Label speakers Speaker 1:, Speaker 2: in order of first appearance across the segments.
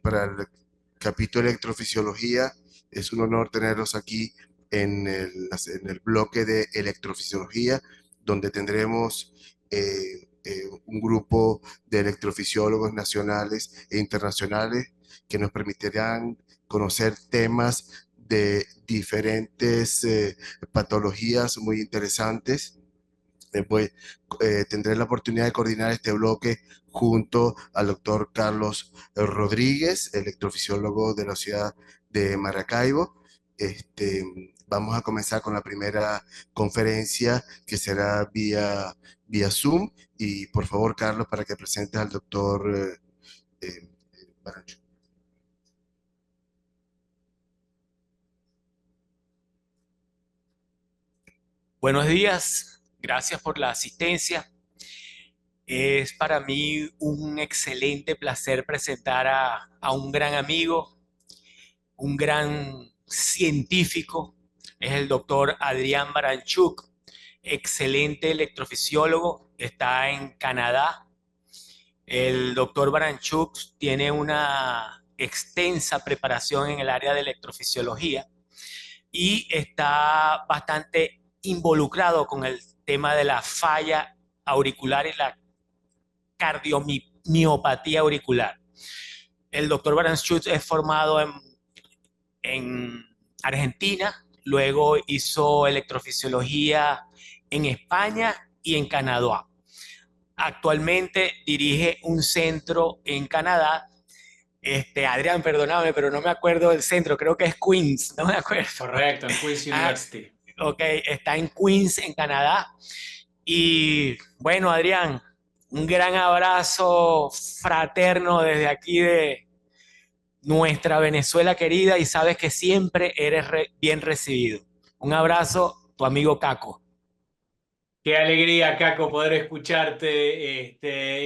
Speaker 1: para el capítulo de electrofisiología. Es un honor tenerlos aquí en el bloque de electrofisiología, donde tendremos un grupo de electrofisiólogos nacionales e internacionales que nos permitirán conocer temas de diferentes patologías muy interesantes. Pues, tendré la oportunidad de coordinar este bloque junto al doctor Carlos Rodríguez, electrofisiólogo de la ciudad de Maracaibo. Vamos a comenzar con la primera conferencia que será vía Zoom. Y por favor, Carlos, para que presentes al doctor Barancho.
Speaker 2: Buenos días, gracias por la asistencia. Es para mí un excelente placer presentar a un gran amigo, un gran científico. Es el doctor Adrián Baranchuk, excelente electrofisiólogo, está en Canadá. El doctor Baranchuk tiene una extensa preparación en el área de electrofisiología y está bastante involucrado con el tema de la falla auricular y la cardiomiopatía auricular. El doctor Baranchuk es formado en Argentina, luego hizo electrofisiología en España y en Canadá. Actualmente dirige un centro en Canadá. Adrián, perdóname, pero no me acuerdo del centro, creo que es Queens, no me acuerdo.
Speaker 3: Correcto, en Queen's
Speaker 2: Ah,
Speaker 3: University.
Speaker 2: ok, está en Queens, en Canadá. Y bueno, Adrián, un gran abrazo fraterno desde aquí de nuestra Venezuela querida y sabes que siempre eres bien recibido. Un abrazo, tu amigo Caco.
Speaker 3: Qué alegría, Caco, poder escucharte,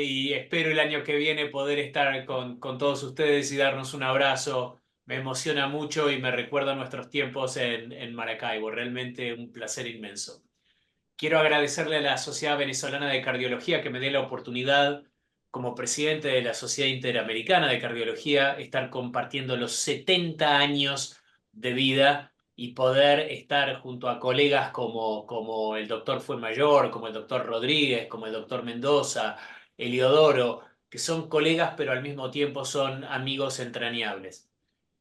Speaker 3: y espero el año que viene poder estar con todos ustedes y darnos un abrazo. Me emociona mucho y me recuerda a nuestros tiempos en Maracaibo. Realmente un placer inmenso. Quiero agradecerle a la Sociedad Venezolana de Cardiología que me dé la oportunidad, como presidente de la Sociedad Interamericana de Cardiología, estar compartiendo los 70 años de vida y poder estar junto a colegas como el doctor Fuenmayor, como el doctor Rodríguez, como el doctor Mendoza, Eliodoro, que son colegas pero al mismo tiempo son amigos entrañables.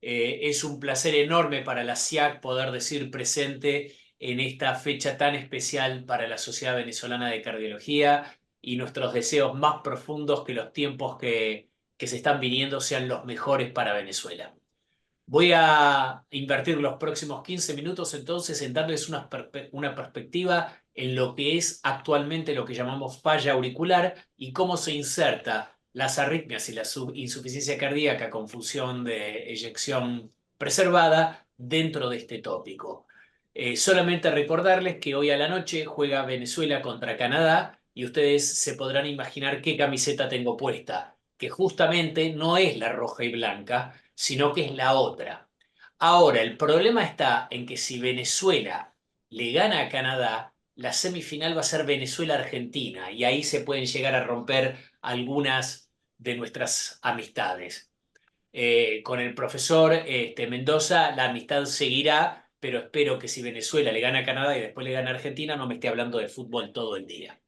Speaker 3: Es un placer enorme para la SIAC poder decir presente en esta fecha tan especial para la Sociedad Venezolana de Cardiología y nuestros deseos más profundos que los tiempos que se están viniendo sean los mejores para Venezuela. Voy a invertir los próximos 15 minutos entonces en darles una perspectiva en lo que es actualmente lo que llamamos falla auricular y cómo se inserta las arritmias y la insuficiencia cardíaca con función de eyección preservada dentro de este tópico. Solamente recordarles que hoy a la noche juega Venezuela contra Canadá y ustedes se podrán imaginar qué camiseta tengo puesta, que justamente no es la roja y blanca, sino que es la otra. Ahora, el problema está en que si Venezuela le gana a Canadá, la semifinal va a ser Venezuela-Argentina y ahí se pueden llegar a romper algunas de nuestras amistades. Con el profesor Mendoza la amistad seguirá, pero espero que si Venezuela le gana a Canadá y después le gana a Argentina no me esté hablando de fútbol todo el día.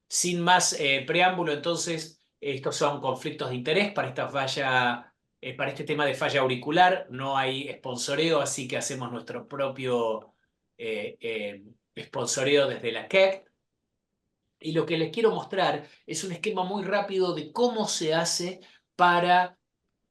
Speaker 3: Sin más preámbulo, entonces, estos son conflictos de interés para esta falla, para este tema de falla auricular. No hay sponsoreo, así que hacemos nuestro propio sponsoreo desde la KEC. Y lo que les quiero mostrar es un esquema muy rápido de cómo se hace para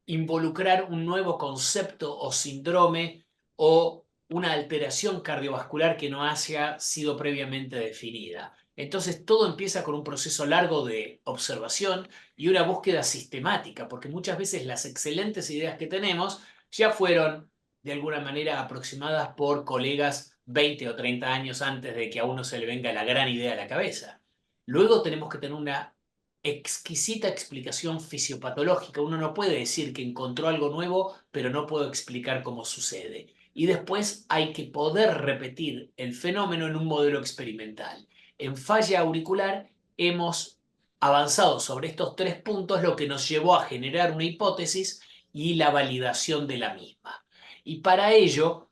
Speaker 3: involucrar un nuevo concepto o síndrome o una alteración cardiovascular que no haya sido previamente definida. Entonces todo empieza con un proceso largo de observación y una búsqueda sistemática, porque muchas veces las excelentes ideas que tenemos ya fueron de alguna manera aproximadas por colegas 20 o 30 años antes de que a uno se le venga la gran idea a la cabeza. Luego tenemos que tener una exquisita explicación fisiopatológica. Uno no puede decir que encontró algo nuevo, pero no puedo explicar cómo sucede. Y después hay que poder repetir el fenómeno en un modelo experimental. En falla auricular hemos avanzado sobre estos 3 puntos, lo que nos llevó a generar una hipótesis y la validación de la misma. Y para ello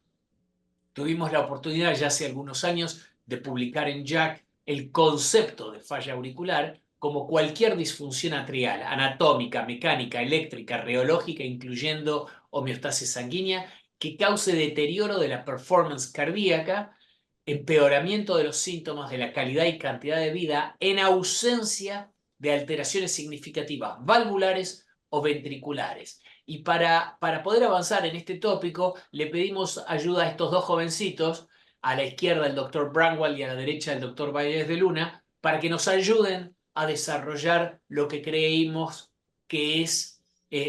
Speaker 3: tuvimos la oportunidad ya hace algunos años de publicar en Jack el concepto de falla auricular como cualquier disfunción atrial, anatómica, mecánica, eléctrica, reológica, incluyendo homeostasis sanguínea, que cause deterioro de la performance cardíaca, empeoramiento de los síntomas, de la calidad y cantidad de vida, en ausencia de alteraciones significativas valvulares o ventriculares. Y para poder avanzar en este tópico, le pedimos ayuda a estos dos jovencitos, a la izquierda el doctor Bramwell y a la derecha el doctor Valles de Luna, para que nos ayuden a desarrollar lo que creímos que es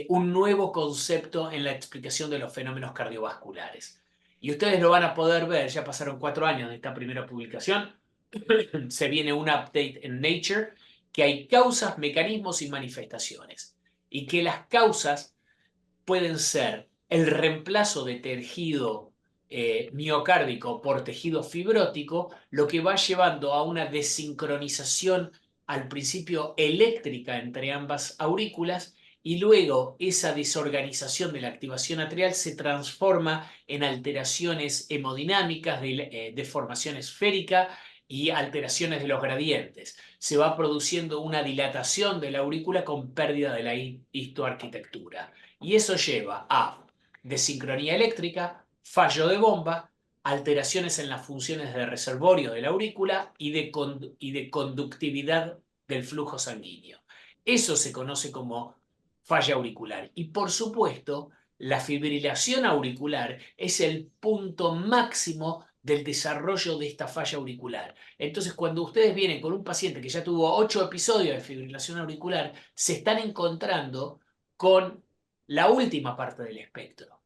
Speaker 3: un nuevo concepto en la explicación de los fenómenos cardiovasculares. Y ustedes lo van a poder ver, ya pasaron 4 años de esta primera publicación, se viene un update en Nature, que hay causas, mecanismos y manifestaciones. Y que las causas pueden ser el reemplazo de tejido miocárdico por tejido fibrótico, lo que va llevando a una desincronización al principio eléctrica entre ambas aurículas y luego esa desorganización de la activación atrial se transforma en alteraciones hemodinámicas, deformación esférica y alteraciones de los gradientes. Se va produciendo una dilatación de la aurícula con pérdida de la histoarquitectura. Y eso lleva a desincronía eléctrica, fallo de bomba, alteraciones en las funciones de reservorio de la aurícula y de conductividad del flujo sanguíneo. Eso se conoce como falla auricular. Y por supuesto, la fibrilación auricular es el punto máximo del desarrollo de esta falla auricular. Entonces, cuando ustedes vienen con un paciente que ya tuvo 8 episodios de fibrilación auricular, se están encontrando con la última parte del espectro.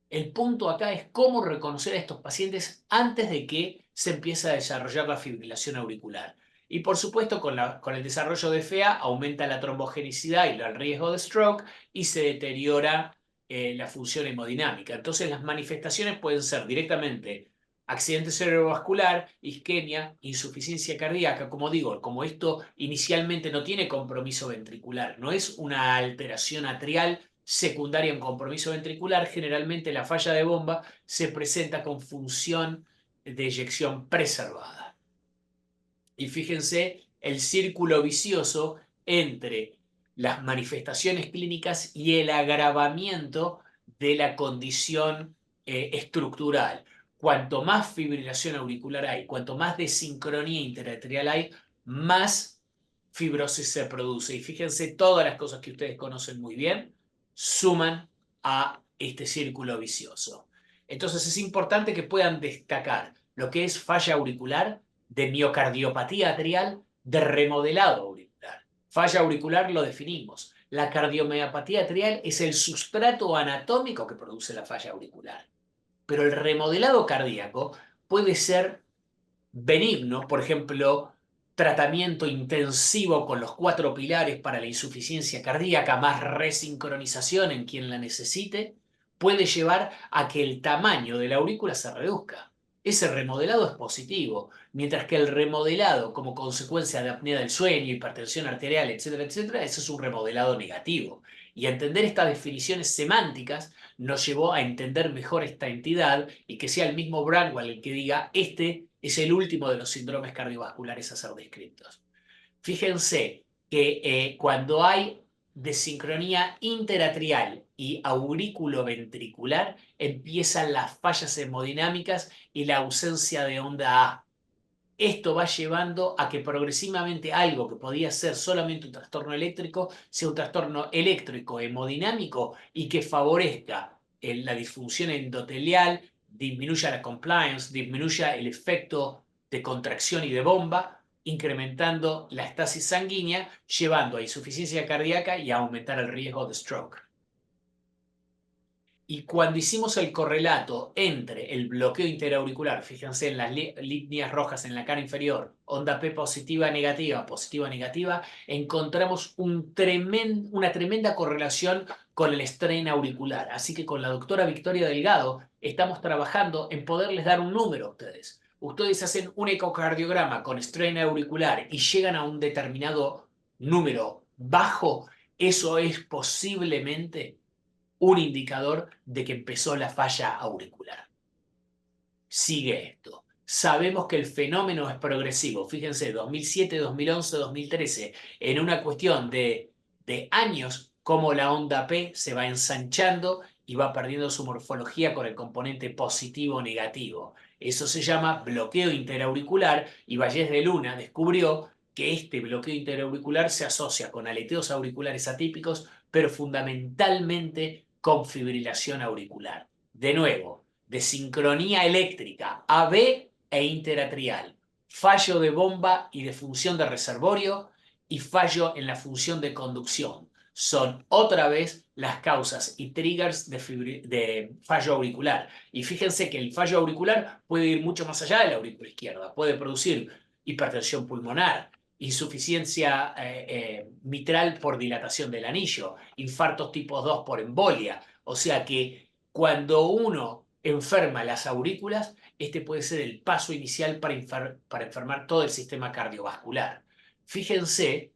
Speaker 3: El punto acá es cómo reconocer a estos pacientes antes de que se empiece a desarrollar la fibrilación auricular. Y por supuesto, con el desarrollo de FA aumenta la trombogenicidad y el riesgo de stroke y se deteriora la función hemodinámica. Entonces, las manifestaciones pueden ser directamente accidente cerebrovascular, isquemia, insuficiencia cardíaca. Como digo, como esto inicialmente no tiene compromiso ventricular, no es una alteración atrial secundaria en compromiso ventricular, generalmente la falla de bomba se presenta con función de eyección preservada. Y fíjense el círculo vicioso entre las manifestaciones clínicas y el agravamiento de la condición estructural. Cuanto más fibrilación auricular hay, cuanto más desincronía interatrial hay, más fibrosis se produce. Y fíjense, todas las cosas que ustedes conocen muy bien suman a este círculo vicioso. Entonces es importante que puedan destacar lo que es falla auricular, de miocardiopatía atrial, de remodelado auricular. Falla auricular lo definimos. La cardiomiopatía atrial es el sustrato anatómico que produce la falla auricular. Pero el remodelado cardíaco puede ser benigno, por ejemplo, tratamiento intensivo con los 4 pilares para la insuficiencia cardíaca, más resincronización en quien la necesite, puede llevar a que el tamaño de la aurícula se reduzca. Ese remodelado es positivo, mientras que el remodelado como consecuencia de apnea del sueño, hipertensión arterial, etcétera, etcétera, ese es un remodelado negativo. Y entender estas definiciones semánticas nos llevó a entender mejor esta entidad y que sea el mismo Bramwell el que diga, este es el último de los síndromes cardiovasculares a ser descritos. Fíjense que cuando hay desincronía interatrial y aurículo-ventricular, empiezan las fallas hemodinámicas y la ausencia de onda A. Esto va llevando a que progresivamente algo que podía ser solamente un trastorno eléctrico sea un trastorno eléctrico hemodinámico y que favorezca la disfunción endotelial, disminuya la compliance, disminuya el efecto de contracción y de bomba, incrementando la estasis sanguínea, llevando a insuficiencia cardíaca y a aumentar el riesgo de stroke. Y cuando hicimos el correlato entre el bloqueo interauricular, fíjense en las líneas rojas en la cara inferior, onda P positiva, negativa, encontramos una tremenda correlación con el strain auricular. Así que con la doctora Victoria Delgado estamos trabajando en poderles dar un número a ustedes. Ustedes hacen un ecocardiograma con strain auricular y llegan a un determinado número bajo, eso es posiblemente un indicador de que empezó la falla auricular. Sigue esto. Sabemos que el fenómeno es progresivo. Fíjense, 2007, 2011, 2013, en una cuestión de años, cómo la onda P se va ensanchando y va perdiendo su morfología con el componente positivo o negativo. Eso se llama bloqueo interauricular y Vallés de Luna descubrió que este bloqueo interauricular se asocia con aleteos auriculares atípicos, pero fundamentalmente con fibrilación auricular. De nuevo, de sincronía eléctrica AB e interatrial, fallo de bomba y de función de reservorio y fallo en la función de conducción. Son otra vez las causas y triggers de fallo auricular. Y fíjense que el fallo auricular puede ir mucho más allá de la aurícula izquierda. Puede producir hipertensión pulmonar, insuficiencia mitral por dilatación del anillo, infartos tipo 2 por embolia. O sea que cuando uno enferma las aurículas, este puede ser el paso inicial para enfermar todo el sistema cardiovascular. Fíjense,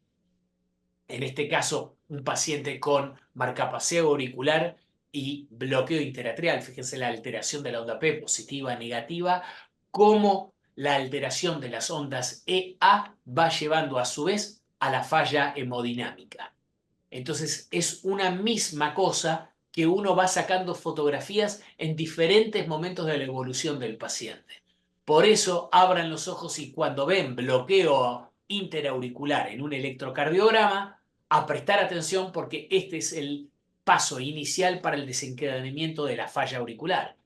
Speaker 3: en este caso, un paciente con marcapaseo auricular y bloqueo interatrial. Fíjense la alteración de la onda P, positiva, negativa, cómo la alteración de las ondas EA va llevando a su vez a la falla hemodinámica. Entonces es una misma cosa que uno va sacando fotografías en diferentes momentos de la evolución del paciente. Por eso abran los ojos y cuando ven bloqueo interauricular en un electrocardiograma, a prestar atención porque este es el paso inicial para el desencadenamiento de la falla auricular.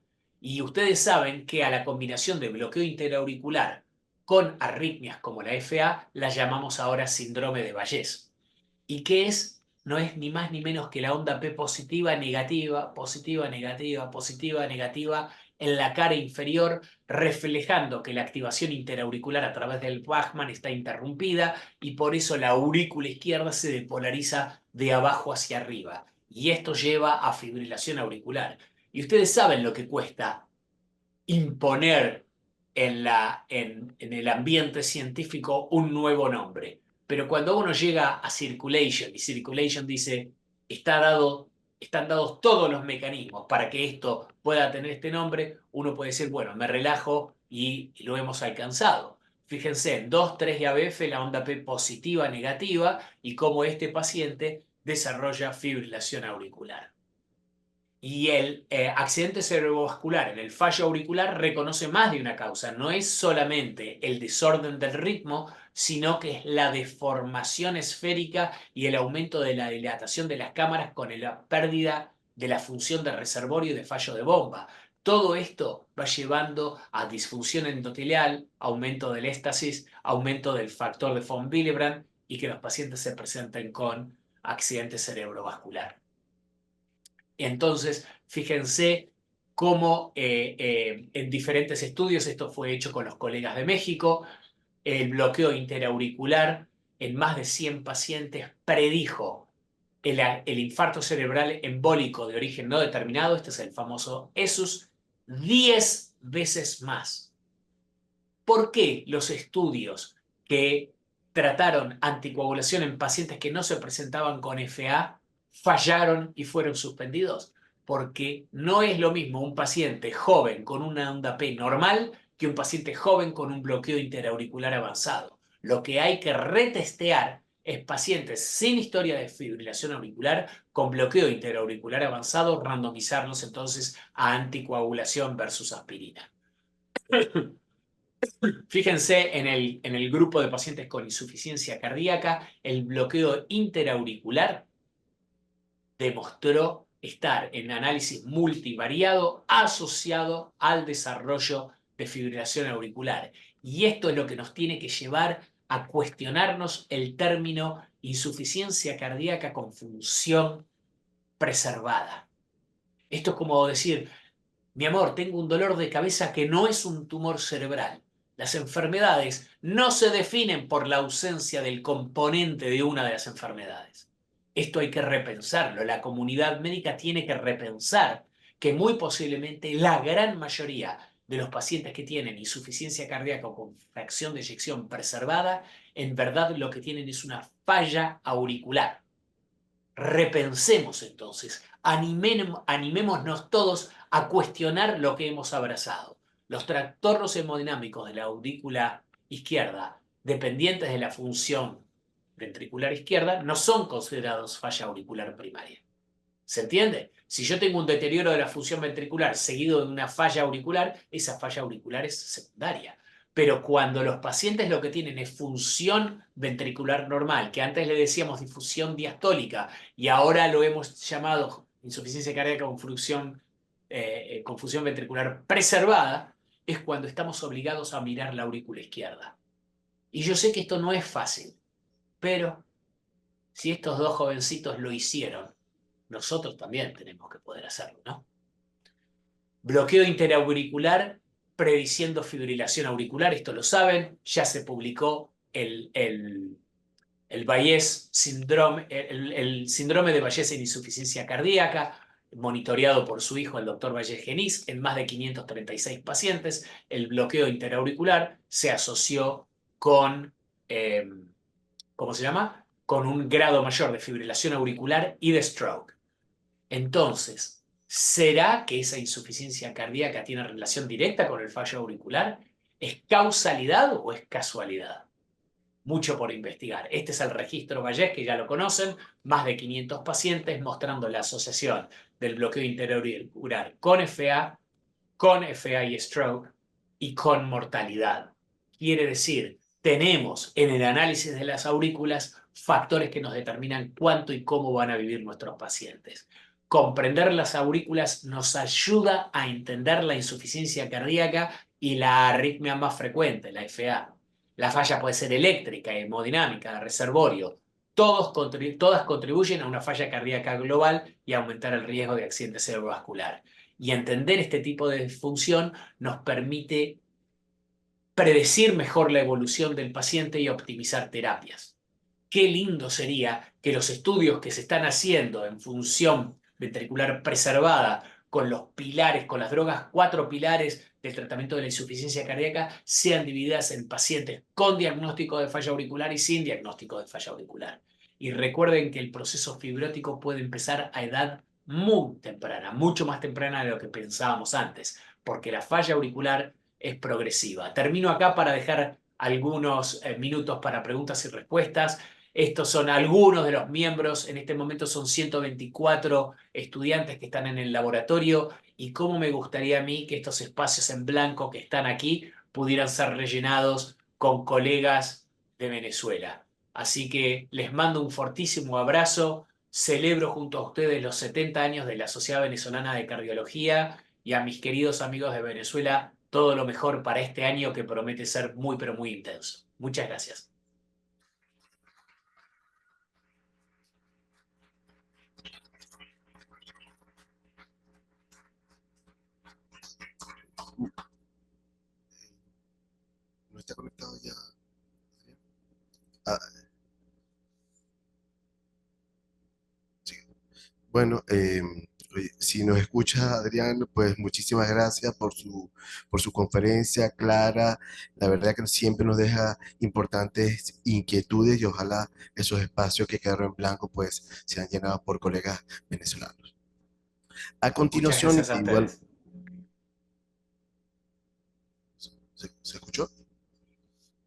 Speaker 3: Y ustedes saben que a la combinación de bloqueo interauricular con arritmias como la FA la llamamos ahora síndrome de Vallés. ¿Y qué es? No es ni más ni menos que la onda P positiva, negativa, positiva, negativa, positiva, negativa en la cara inferior, reflejando que la activación interauricular a través del Bachmann está interrumpida y por eso la aurícula izquierda se depolariza de abajo hacia arriba. Y esto lleva a fibrilación auricular. Y ustedes saben lo que cuesta imponer en el ambiente científico un nuevo nombre. Pero cuando uno llega a Circulation y Circulation dice, están dados todos los mecanismos para que esto pueda tener este nombre, uno puede decir, bueno, me relajo y lo hemos alcanzado. Fíjense, en 2, 3 y ABF la onda P positiva, negativa y cómo este paciente desarrolla fibrilación auricular. Y el accidente cerebrovascular en el fallo auricular reconoce más de una causa. No es solamente el desorden del ritmo, sino que es la deformación esférica y el aumento de la dilatación de las cámaras con la pérdida de la función de reservorio y de fallo de bomba. Todo esto va llevando a disfunción endotelial, aumento del éstasis, aumento del factor de von Willebrand y que los pacientes se presenten con accidente cerebrovascular. Entonces, fíjense cómo en diferentes estudios, esto fue hecho con los colegas de México, el bloqueo interauricular en más de 100 pacientes predijo el infarto cerebral embólico de origen no determinado, este es el famoso ESUS, 10 veces más. ¿Por qué los estudios que trataron anticoagulación en pacientes que no se presentaban con FA fallaron y fueron suspendidos? Porque no es lo mismo un paciente joven con una onda P normal que un paciente joven con un bloqueo interauricular avanzado. Lo que hay que retestear es pacientes sin historia de fibrilación auricular con bloqueo interauricular avanzado, randomizarlos entonces a anticoagulación versus aspirina. Fíjense en el grupo de pacientes con insuficiencia cardíaca, el bloqueo interauricular demostró estar en análisis multivariado asociado al desarrollo de fibrilación auricular. Y esto es lo que nos tiene que llevar a cuestionarnos el término insuficiencia cardíaca con función preservada. Esto es como decir, mi amor, tengo un dolor de cabeza que no es un tumor cerebral. Las enfermedades no se definen por la ausencia del componente de una de las enfermedades. Esto hay que repensarlo. La comunidad médica tiene que repensar que muy posiblemente la gran mayoría de los pacientes que tienen insuficiencia cardíaca con fracción de eyección preservada, en verdad lo que tienen es una falla auricular. Repensemos entonces, animémonos todos a cuestionar lo que hemos abrazado. Los trastornos hemodinámicos de la aurícula izquierda, dependientes de la función ventricular izquierda, no son considerados falla auricular primaria. ¿Se entiende? Si yo tengo un deterioro de la función ventricular seguido de una falla auricular, esa falla auricular es secundaria. Pero cuando los pacientes lo que tienen es función ventricular normal, que antes le decíamos difusión diastólica y ahora lo hemos llamado insuficiencia cardíaca con función ventricular preservada, es cuando estamos obligados a mirar la aurícula izquierda. Y yo sé que esto no es fácil, pero si estos dos jovencitos lo hicieron, nosotros también tenemos que poder hacerlo, ¿no? Bloqueo interauricular prediciendo fibrilación auricular, esto lo saben, ya se publicó el Bayes síndrome, el síndrome de Bayes en insuficiencia cardíaca, monitoreado por su hijo, el doctor Bayes Genís, en más de 536 pacientes. El bloqueo interauricular se asoció con, ¿cómo se llama? Con un grado mayor de fibrilación auricular y de stroke. Entonces, ¿será que esa insuficiencia cardíaca tiene relación directa con el fallo auricular? ¿Es causalidad o es casualidad? Mucho por investigar. Este es el registro Bayes, que ya lo conocen, más de 500 pacientes mostrando la asociación del bloqueo interauricular con FA y stroke y con mortalidad. Quiere decir, tenemos en el análisis de las aurículas factores que nos determinan cuánto y cómo van a vivir nuestros pacientes. Comprender las aurículas nos ayuda a entender la insuficiencia cardíaca y la arritmia más frecuente, la FA. La falla puede ser eléctrica, hemodinámica, de reservorio. Todas contribuyen a una falla cardíaca global y a aumentar el riesgo de accidente cerebrovascular. Y entender este tipo de disfunción nos permite predecir mejor la evolución del paciente y optimizar terapias. Qué lindo sería que los estudios que se están haciendo en función ventricular preservada con los pilares, con las drogas, 4 pilares del tratamiento de la insuficiencia cardíaca, sean divididas en pacientes con diagnóstico de falla auricular y sin diagnóstico de falla auricular. Y recuerden que el proceso fibrótico puede empezar a edad muy temprana, mucho más temprana de lo que pensábamos antes, porque la falla auricular es progresiva. Termino acá para dejar algunos minutos para preguntas y respuestas. Estos son algunos de los miembros, en este momento son 124 estudiantes que están en el laboratorio y cómo me gustaría a mí que estos espacios en blanco que están aquí pudieran ser rellenados con colegas de Venezuela. Así que les mando un fortísimo abrazo, celebro junto a ustedes los 70 años de la Sociedad Venezolana de Cardiología y a mis queridos amigos de Venezuela, todo lo mejor para este año que promete ser muy pero muy intenso. Muchas gracias.
Speaker 1: ¿No está conectado ya? Ah, sí. Bueno, oye, si nos escucha Adrián, pues muchísimas gracias por su conferencia clara. La verdad que siempre nos deja importantes inquietudes y ojalá esos espacios que quedaron en blanco pues sean llenados por colegas venezolanos. A
Speaker 3: Muchas
Speaker 1: continuación,
Speaker 3: gracias a
Speaker 1: igual,
Speaker 3: ustedes.
Speaker 1: ¿se escuchó?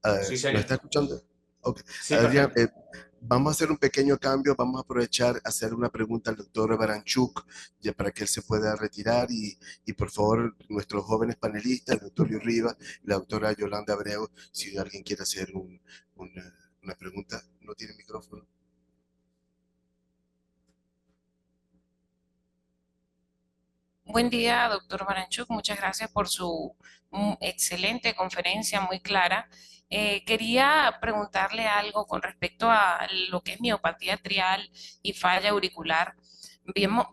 Speaker 1: Ah,
Speaker 3: Sí,
Speaker 1: ¿nos
Speaker 3: señor.
Speaker 1: está escuchando? Ok.
Speaker 3: Sí,
Speaker 1: Adrián,
Speaker 3: perfecto.
Speaker 1: vamos a hacer un pequeño cambio, vamos a aprovechar a hacer una pregunta al doctor Baranchuk, ya para que él se pueda retirar y por favor nuestros jóvenes panelistas, el doctor Luis Rivas y la doctora Yolanda Abreu, si alguien quiere hacer una pregunta, no tiene micrófono.
Speaker 4: Buen día, doctor Baranchuk. Muchas gracias por su excelente conferencia, muy clara. Quería preguntarle algo con respecto a lo que es miopatía atrial y falla auricular.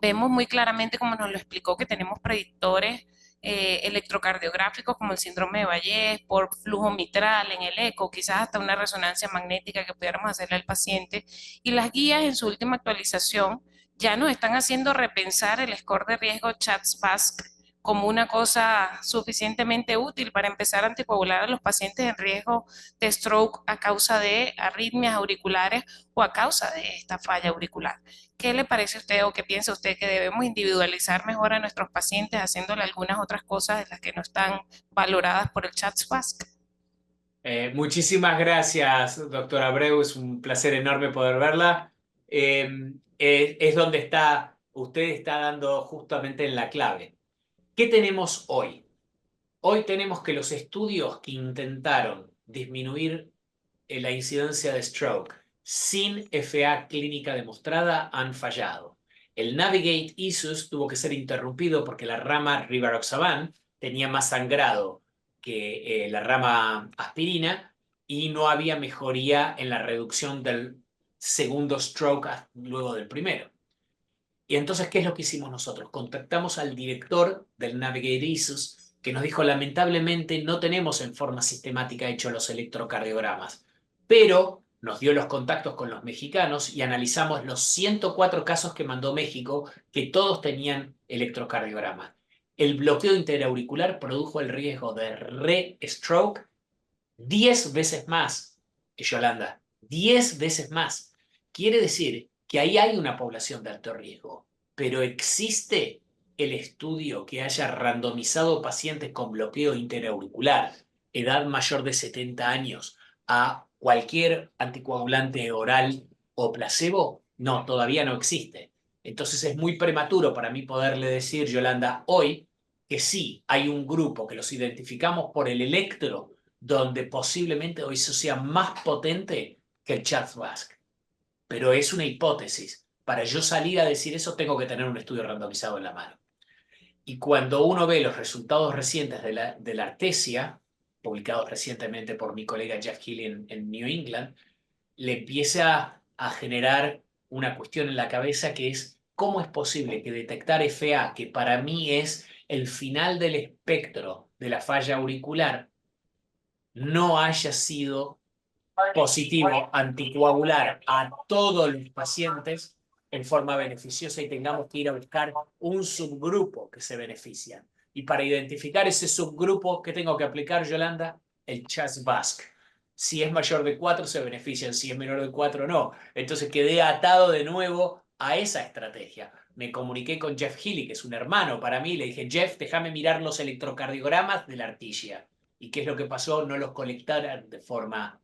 Speaker 4: Vemos muy claramente, como nos lo explicó, que tenemos predictores electrocardiográficos como el síndrome de Bayes, por flujo mitral en el eco, quizás hasta una resonancia magnética que pudiéramos hacerle al paciente. Y las guías en su última actualización ya nos están haciendo repensar el score de riesgo CHADS-PASC como una cosa suficientemente útil para empezar a anticoagular a los pacientes en riesgo de stroke a causa de arritmias auriculares o a causa de esta falla auricular. ¿Qué le parece a usted o qué piensa usted que debemos individualizar mejor a nuestros pacientes haciéndole algunas otras cosas de las que no están valoradas por el CHA2DS2-VASc?
Speaker 3: Muchísimas gracias, doctora Abreu. Es un placer enorme poder verla. Es donde usted está dando justamente en la clave. ¿Qué tenemos hoy? Hoy tenemos que los estudios que intentaron disminuir la incidencia de stroke sin FA clínica demostrada han fallado. El Navigate ISUS tuvo que ser interrumpido porque la rama rivaroxaban tenía más sangrado que la rama aspirina y no había mejoría en la reducción del segundo stroke luego del primero. Y entonces, ¿qué es lo que hicimos nosotros? Contactamos al director del Navigate ISUS que nos dijo, lamentablemente no tenemos en forma sistemática hecho los electrocardiogramas, pero nos dio los contactos con los mexicanos y analizamos los 104 casos que mandó México, que todos tenían electrocardiograma. El bloqueo interauricular produjo el riesgo de re-stroke 10 veces más que Yolanda, 10 veces más. Quiere decir que ahí hay una población de alto riesgo, pero existe el estudio que haya randomizado pacientes con bloqueo interauricular, edad mayor de 70 años, a cualquier anticoagulante oral o placebo. No, todavía no existe. Entonces es muy prematuro para mí poderle decir, Yolanda, hoy que sí hay un grupo que los identificamos por el electro donde posiblemente hoy eso sea más potente que el CHA2DS2-VASc. Pero es una hipótesis. Para yo salir a decir eso tengo que tener un estudio randomizado en la mano. Y cuando uno ve los resultados recientes de la Artesia, publicados recientemente por mi colega Jeff Healy en New England, le empieza a generar una cuestión en la cabeza que es cómo es posible que detectar FA, que para mí es el final del espectro de la falla auricular, no haya sido positivo anticoagular a todos los pacientes en forma beneficiosa y tengamos que ir a buscar un subgrupo que se beneficia. Y para identificar ese subgrupo, ¿qué tengo que aplicar, Yolanda? El CHA2DS2-VASc. Si es mayor de 4 se benefician, si es menor de 4 no. Entonces quedé atado de nuevo a esa estrategia. Me comuniqué con Jeff Healy, que es un hermano para mí, le dije, Jeff, déjame mirar los electrocardiogramas de la artilla. ¿Y qué es lo que pasó? No los colectaron de forma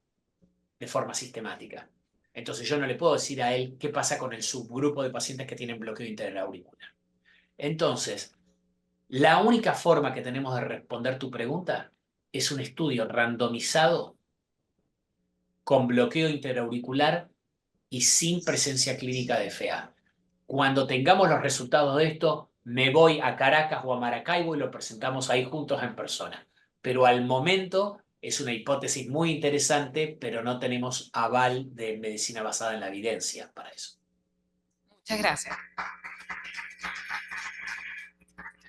Speaker 3: sistemática. Entonces yo no le puedo decir a él qué pasa con el subgrupo de pacientes que tienen bloqueo interauricular. Entonces, la única forma que tenemos de responder tu pregunta es un estudio randomizado con bloqueo interauricular y sin presencia clínica de FA. Cuando tengamos los resultados de esto, me voy a Caracas o a Maracaibo y lo presentamos ahí juntos en persona. Pero al momento es una hipótesis muy interesante, pero no tenemos aval de medicina basada en la evidencia para eso.
Speaker 4: Muchas gracias.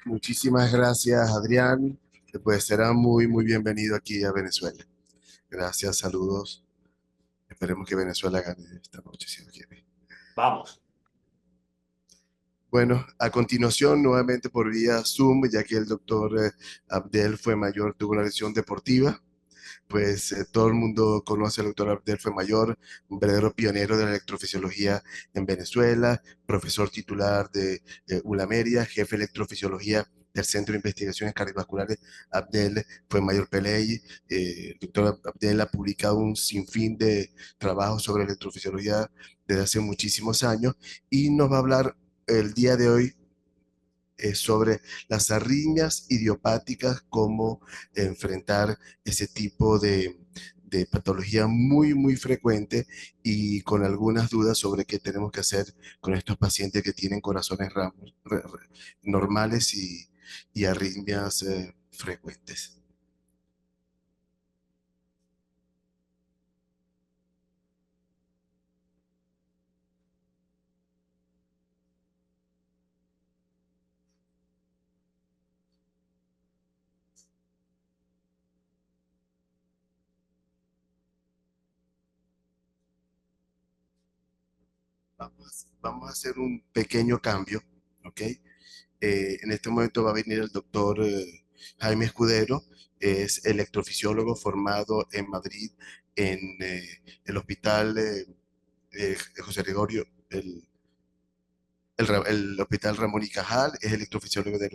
Speaker 1: Muchísimas gracias, Adrián. Pues será muy, muy bienvenido aquí a Venezuela. Gracias, saludos. Esperemos que Venezuela gane esta noche, si lo quiere.
Speaker 3: Vamos.
Speaker 1: Bueno, a continuación, nuevamente por vía Zoom, ya que el doctor Abdel Fuenmayor tuvo una lesión deportiva, pues todo el mundo conoce al doctor Abdel Fuenmayor, un verdadero pionero de la electrofisiología en Venezuela, profesor titular de ULAMERIA, jefe de electrofisiología del Centro de Investigaciones Cardiovasculares Abdel Fuenmayor Peley. El doctor Abdel ha publicado un sinfín de trabajos sobre electrofisiología desde hace muchísimos años y nos va a hablar el día de hoy sobre las arritmias idiopáticas, cómo enfrentar ese tipo de patología muy, muy frecuente y con algunas dudas sobre qué tenemos que hacer con estos pacientes que tienen corazones normales y arritmias frecuentes. Vamos a hacer un pequeño cambio, ¿ok? En este momento va a venir el doctor Jaime Escudero, es electrofisiólogo formado en Madrid en el hospital José Gregorio, el Hospital Ramón y Cajal, es electrofisiólogo del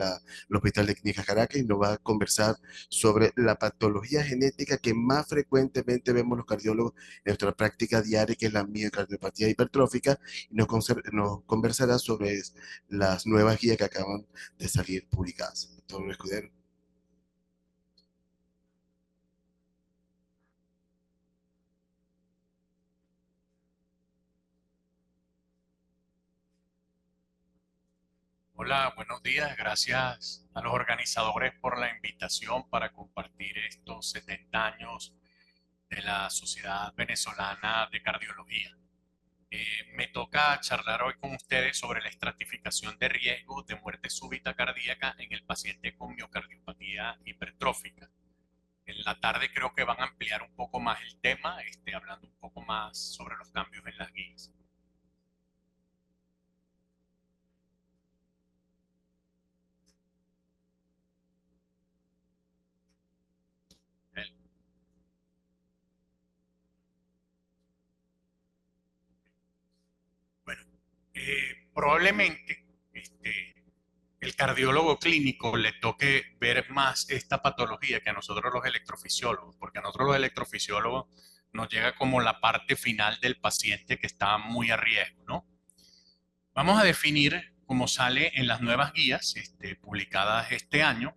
Speaker 1: Hospital de Clínicas Caracas y nos va a conversar sobre la patología genética que más frecuentemente vemos los cardiólogos en nuestra práctica diaria, que es la miocardiopatía hipertrófica, y nos conversará sobre las nuevas guías que acaban de salir publicadas. Doctor Escudero.
Speaker 5: Hola, buenos días. Gracias a los organizadores por la invitación para compartir estos 70 años de la Sociedad Venezolana de Cardiología. Me toca charlar hoy con ustedes sobre la estratificación de riesgo de muerte súbita cardíaca en el paciente con miocardiopatía hipertrófica. En la tarde creo que van a ampliar un poco más el tema, hablando un poco más sobre los cambios en las guías. Bueno, probablemente el cardiólogo clínico le toque ver más esta patología que a nosotros los electrofisiólogos, porque a nosotros los electrofisiólogos nos llega como la parte final del paciente que está muy a riesgo, ¿no? Vamos a definir, como sale en las nuevas guías publicadas este año,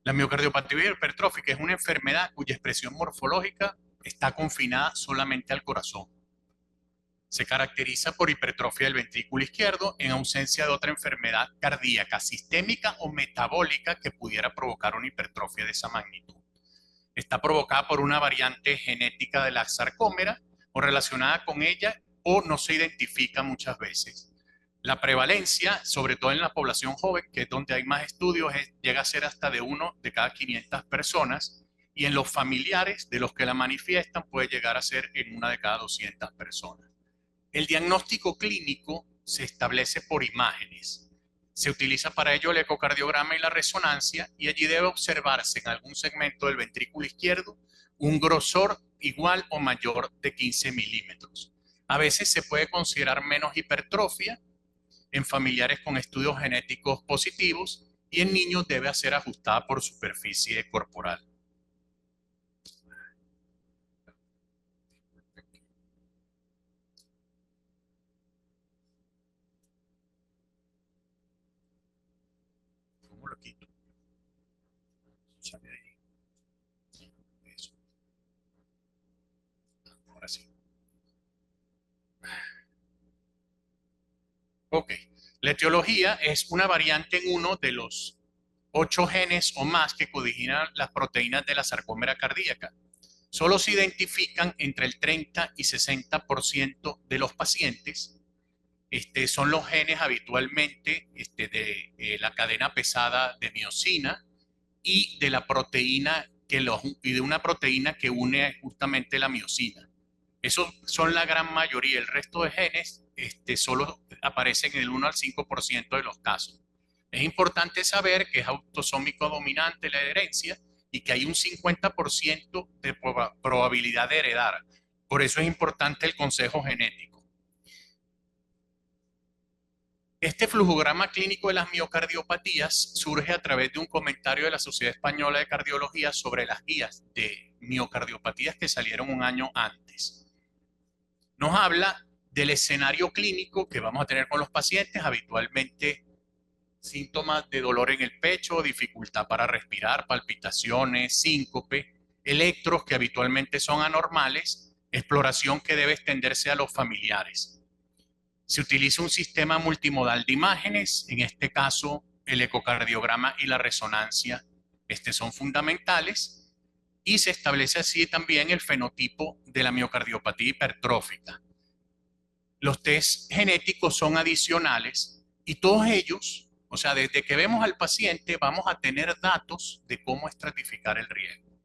Speaker 5: la miocardiopatía hipertrófica es una enfermedad cuya expresión morfológica está confinada solamente al corazón. Se caracteriza por hipertrofia del ventrículo izquierdo en ausencia de otra enfermedad cardíaca, sistémica o metabólica que pudiera provocar una hipertrofia de esa magnitud. Está provocada por una variante genética de la sarcómera o relacionada con ella o no se identifica muchas veces. La prevalencia, sobre todo en la población joven, que es donde hay más estudios, llega a ser hasta de 1 de cada 500 personas, y en los familiares de los que la manifiestan puede llegar a ser en 1 de cada 200 personas. El diagnóstico clínico se establece por imágenes. Se utiliza para ello el ecocardiograma y la resonancia, y allí debe observarse en algún segmento del ventrículo izquierdo un grosor igual o mayor de 15 milímetros. A veces se puede considerar menos hipertrofia en familiares con estudios genéticos positivos, y en niños debe ser ajustada por superficie corporal. ¿Cómo lo quito? Sale de ahí. Eso. Ahora sí. Ok. La etiología es una variante en uno de los 8 genes o más que codifican las proteínas de la sarcómera cardíaca. Solo se identifican entre el 30 y 60% de los pacientes. Son los genes habitualmente de la cadena pesada de miosina y de la proteína y de una proteína que une justamente la miosina. Esos son la gran mayoría. El resto de genes solo aparecen en el 1 al 5% de los casos. Es importante saber que es autosómico dominante la herencia y que hay un 50% de probabilidad de heredar. Por eso es importante el consejo genético. Este flujograma clínico de las miocardiopatías surge a través de un comentario de la Sociedad Española de Cardiología sobre las guías de miocardiopatías que salieron un año antes. Nos habla del escenario clínico que vamos a tener con los pacientes, habitualmente síntomas de dolor en el pecho, dificultad para respirar, palpitaciones, síncope, electros que habitualmente son anormales, exploración que debe extenderse a los familiares. Se utiliza un sistema multimodal de imágenes, en este caso el ecocardiograma y la resonancia son fundamentales, y se establece así también el fenotipo de la miocardiopatía hipertrófica. Los test genéticos son adicionales y todos ellos, o sea, desde que vemos al paciente vamos a tener datos de cómo estratificar el riesgo.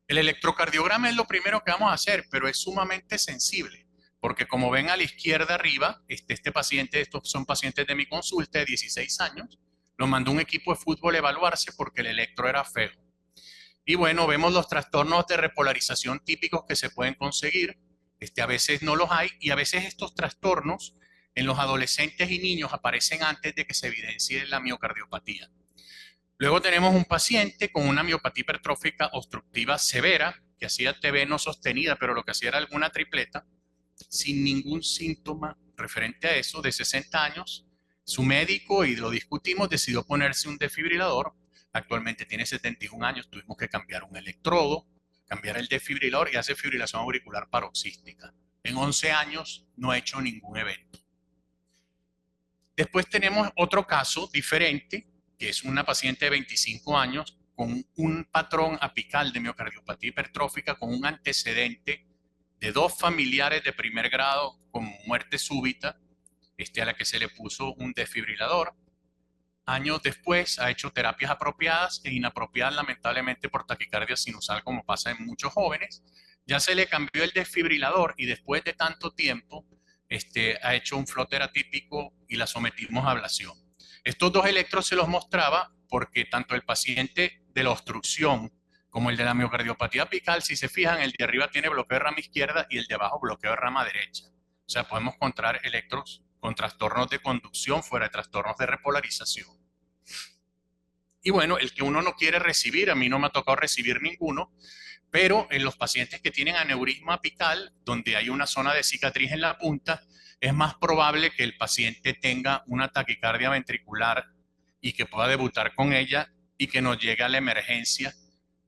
Speaker 5: El electrocardiograma es lo primero que vamos a hacer, pero es sumamente sensible, porque como ven a la izquierda arriba, este paciente, estos son pacientes de mi consulta de 16 años, lo mandó un equipo de fútbol a evaluarse porque el electro era feo. Y bueno, vemos los trastornos de repolarización típicos que se pueden conseguir. A veces no los hay y a veces estos trastornos en los adolescentes y niños aparecen antes de que se evidencie la miocardiopatía. Luego tenemos un paciente con una miopatía hipertrófica obstructiva severa, que hacía TB no sostenida, pero lo que hacía era alguna tripleta, sin ningún síntoma referente a eso, de 60 años. Su médico, y lo discutimos, decidió ponerse un desfibrilador. Actualmente tiene 71 años, tuvimos que cambiar un electrodo, cambiar el desfibrilador y hace fibrilación auricular paroxística. En 11 años no ha hecho ningún evento. Después tenemos otro caso diferente, que es una paciente de 25 años con un patrón apical de miocardiopatía hipertrófica con un antecedente de 2 familiares de primer grado con muerte súbita, a la que se le puso un desfibrilador. Años después ha hecho terapias apropiadas e inapropiadas, lamentablemente por taquicardia sinusal, como pasa en muchos jóvenes. Ya se le cambió el desfibrilador y después de tanto tiempo ha hecho un flotter atípico y la sometimos a ablación. Estos 2 electros se los mostraba porque tanto el paciente de la obstrucción como el de la miocardiopatía apical, si se fijan, el de arriba tiene bloqueo de rama izquierda y el de abajo bloqueo de rama derecha. O sea, podemos encontrar electros con trastornos de conducción fuera de trastornos de repolarización. Y bueno, el que uno no quiere recibir, a mí no me ha tocado recibir ninguno, pero en los pacientes que tienen aneurisma apical, donde hay una zona de cicatriz en la punta, es más probable que el paciente tenga una taquicardia ventricular y que pueda debutar con ella y que nos llegue a la emergencia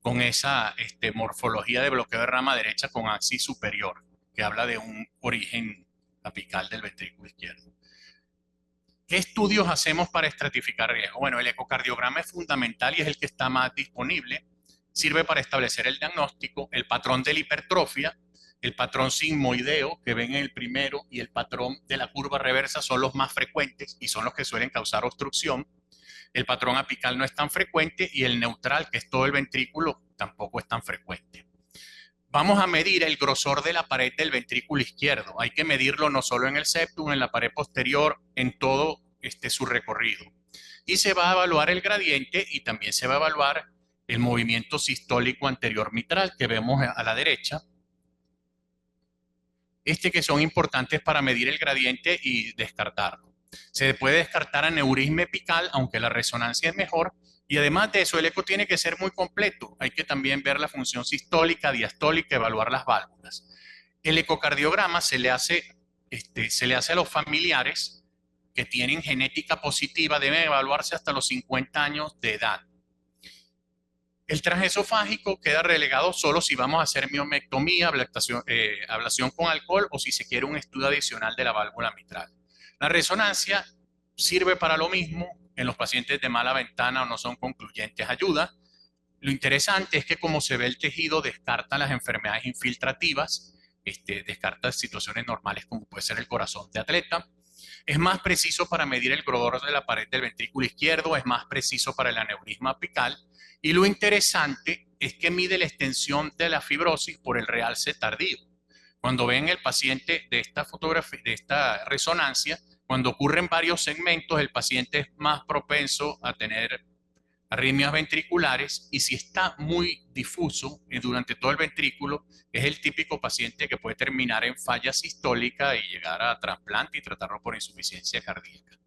Speaker 5: con esa morfología de bloqueo de rama derecha con axis superior, que habla de un origen apical del ventrículo izquierdo. ¿Qué estudios hacemos para estratificar riesgo? Bueno, el ecocardiograma es fundamental y es el que está más disponible. Sirve para establecer el diagnóstico, el patrón de la hipertrofia, el patrón sigmoideo que ven en el primero y el patrón de la curva reversa son los más frecuentes y son los que suelen causar obstrucción. El patrón apical no es tan frecuente y el neutral, que es todo el ventrículo, tampoco es tan frecuente. Vamos a medir el grosor de la pared del ventrículo izquierdo. Hay que medirlo no solo en el septum, en la pared posterior, en todo su recorrido. Y se va a evaluar el gradiente y también se va a evaluar el movimiento sistólico anterior mitral que vemos a la derecha. Que son importantes para medir el gradiente y descartarlo. Se puede descartar aneurisma epical, aunque la resonancia es mejor. Y además de eso, el eco tiene que ser muy completo. Hay que también ver la función sistólica, diastólica, evaluar las válvulas. El ecocardiograma se le hace a los familiares que tienen genética positiva, deben evaluarse hasta los 50 años de edad. El transesofágico queda relegado solo si vamos a hacer miomectomía, ablación con alcohol o si se quiere un estudio adicional de la válvula mitral. La resonancia sirve para lo mismo. En los pacientes de mala ventana o no son concluyentes, ayuda. Lo interesante es que como se ve el tejido, descarta las enfermedades infiltrativas, descarta situaciones normales como puede ser el corazón de atleta. Es más preciso para medir el grosor de la pared del ventrículo izquierdo, es más preciso para el aneurisma apical. Y lo interesante es que mide la extensión de la fibrosis por el realce tardío. Cuando ven el paciente de esta fotografía, de esta resonancia, cuando ocurren varios segmentos, el paciente es más propenso a tener arritmias ventriculares y si está muy difuso durante todo el ventrículo, es el típico paciente que puede terminar en falla sistólica y llegar a trasplante y tratarlo por insuficiencia cardíaca.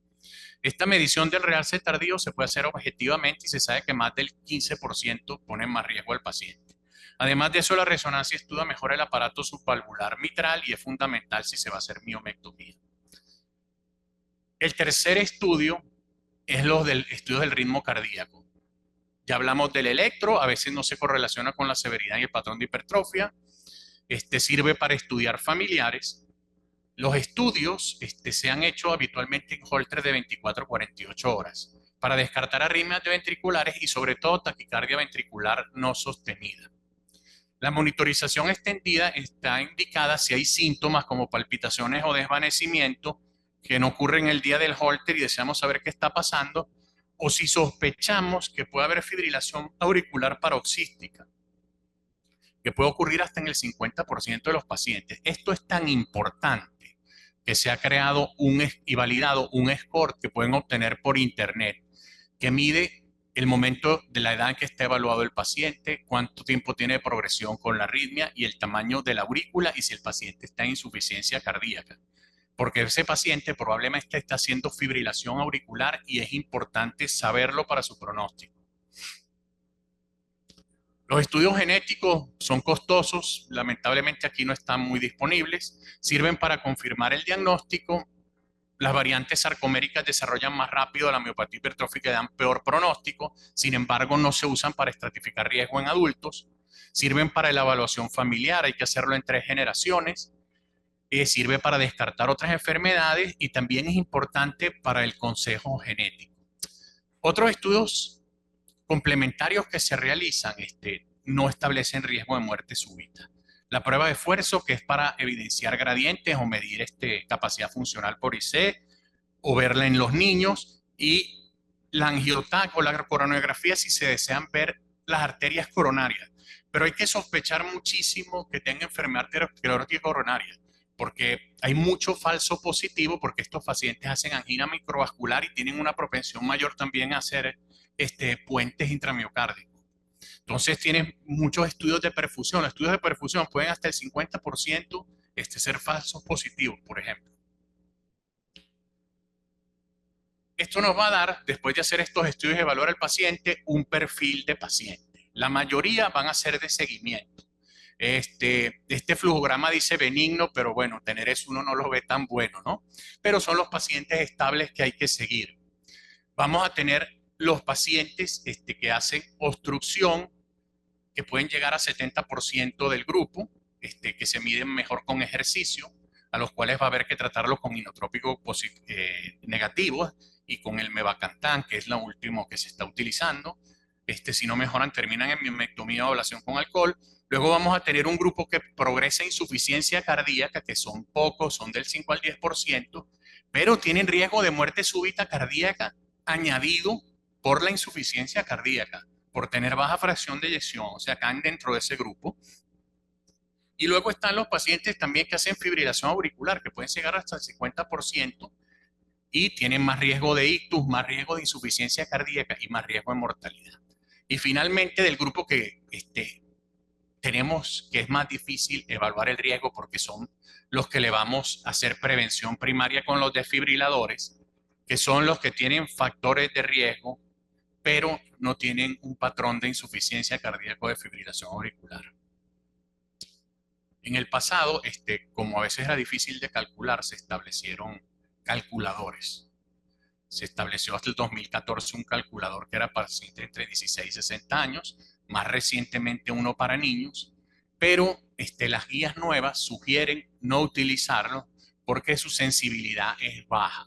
Speaker 5: Esta medición del realce tardío se puede hacer objetivamente y se sabe que más del 15% pone en más riesgo al paciente. Además de eso, la resonancia estudia mejor el aparato subvalvular mitral y es fundamental si se va a hacer miomectomía. El tercer estudio es los del estudio del ritmo cardíaco. Ya hablamos del electro, a veces no se correlaciona con la severidad y el patrón de hipertrofia. Sirve para estudiar familiares. Los estudios se han hecho habitualmente en Holter de 24 a 48 horas para descartar arritmias ventriculares y sobre todo taquicardia ventricular no sostenida. La monitorización extendida está indicada si hay síntomas como palpitaciones o desvanecimiento que no ocurren el día del Holter y deseamos saber qué está pasando, o si sospechamos que puede haber fibrilación auricular paroxística. que puede ocurrir hasta en el 50% de los pacientes. Esto es tan importante que se ha creado y validado un score que pueden obtener por internet, que mide el momento de la edad en que está evaluado el paciente, cuánto tiempo tiene de progresión con la arritmia y el tamaño de la aurícula y si el paciente está en insuficiencia cardíaca. Porque ese paciente probablemente está haciendo fibrilación auricular y es importante saberlo para su pronóstico. Los estudios genéticos son costosos, lamentablemente aquí no están muy disponibles, sirven para confirmar el diagnóstico. Las variantes sarcoméricas desarrollan más rápido la miopatía hipertrófica y dan peor pronóstico, sin embargo no se usan para estratificar riesgo en adultos, sirven para la evaluación familiar, hay que hacerlo en 3 generaciones, sirve para descartar otras enfermedades y también es importante para el consejo genético. Otros estudios complementarios que se realizan no establecen riesgo de muerte súbita. La prueba de esfuerzo, que es para evidenciar gradientes o medir capacidad funcional por IC, o verla en los niños, y la angiotac o la coronografía si se desean ver las arterias coronarias. Pero hay que sospechar muchísimo que tenga enfermedad arteriológica coronaria, porque hay mucho falso positivo, porque estos pacientes hacen angina microvascular y tienen una propensión mayor también a hacer puentes intramiocardios. Entonces tienen muchos estudios de perfusión. Los estudios de perfusión pueden hasta el 50% ser falsos positivos, por ejemplo. Esto nos va a dar, después de hacer estos estudios y evaluar al paciente, un perfil de paciente. La mayoría van a ser de seguimiento. Este flujograma dice benigno, pero bueno, tener eso uno no lo ve tan bueno, ¿no? Pero son los pacientes estables que hay que seguir. Vamos a tener los pacientes que hacen obstrucción, que pueden llegar a 70% del grupo, que se miden mejor con ejercicio, a los cuales va a haber que tratarlos con inotrópicos negativos y con el mevacantán, que es lo último que se está utilizando. Si no mejoran, terminan en miomectomía o ablación con alcohol. Luego vamos a tener un grupo que progresa insuficiencia cardíaca, que son pocos, son del 5 al 10%, pero tienen riesgo de muerte súbita cardíaca añadido por la insuficiencia cardíaca, por tener baja fracción de eyección, o sea, caen dentro de ese grupo. Y luego están los pacientes también que hacen fibrilación auricular, que pueden llegar hasta el 50% y tienen más riesgo de ictus, más riesgo de insuficiencia cardíaca y más riesgo de mortalidad. Y finalmente, del grupo que tenemos que es más difícil evaluar el riesgo porque son los que le vamos a hacer prevención primaria con los desfibriladores, que son los que tienen factores de riesgo, pero no tienen un patrón de insuficiencia cardíaca o de fibrilación auricular. En el pasado, como a veces era difícil de calcular, se establecieron calculadores. Se estableció hasta el 2014 un calculador que era para pacientes entre 16 y 60 años, más recientemente uno para niños, pero las guías nuevas sugieren no utilizarlo porque su sensibilidad es baja.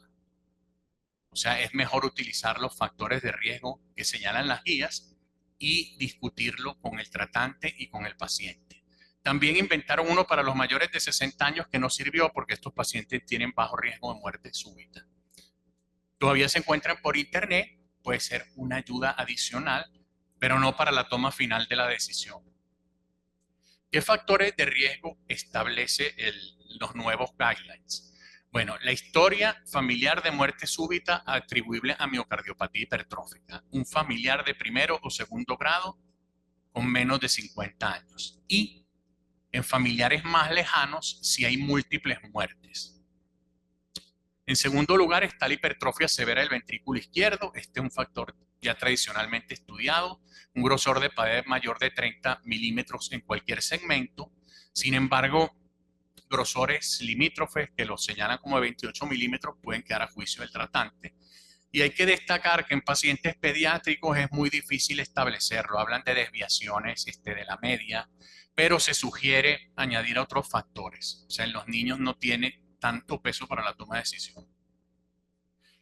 Speaker 5: O sea, es mejor utilizar los factores de riesgo que señalan las guías y discutirlo con el tratante y con el paciente. También inventaron uno para los mayores de 60 años que no sirvió porque estos pacientes tienen bajo riesgo de muerte súbita. Todavía se encuentran por internet, puede ser una ayuda adicional, pero no para la toma final de la decisión. ¿Qué factores de riesgo establece los nuevos guidelines? Bueno, la historia familiar de muerte súbita atribuible a miocardiopatía hipertrófica. Un familiar de primero o segundo grado con menos de 50 años. Y en familiares más lejanos si hay múltiples muertes. En segundo lugar está la hipertrofia severa del ventrículo izquierdo. Este es un factor ya tradicionalmente estudiado. Un grosor de pared mayor de 30 milímetros en cualquier segmento. Sin embargo, grosores limítrofes que los señalan como de 28 milímetros pueden quedar a juicio del tratante. Y hay que destacar que en pacientes pediátricos es muy difícil establecerlo. Hablan de desviaciones de la media, pero se sugiere añadir otros factores. O sea, en los niños no tiene tanto peso para la toma de decisión.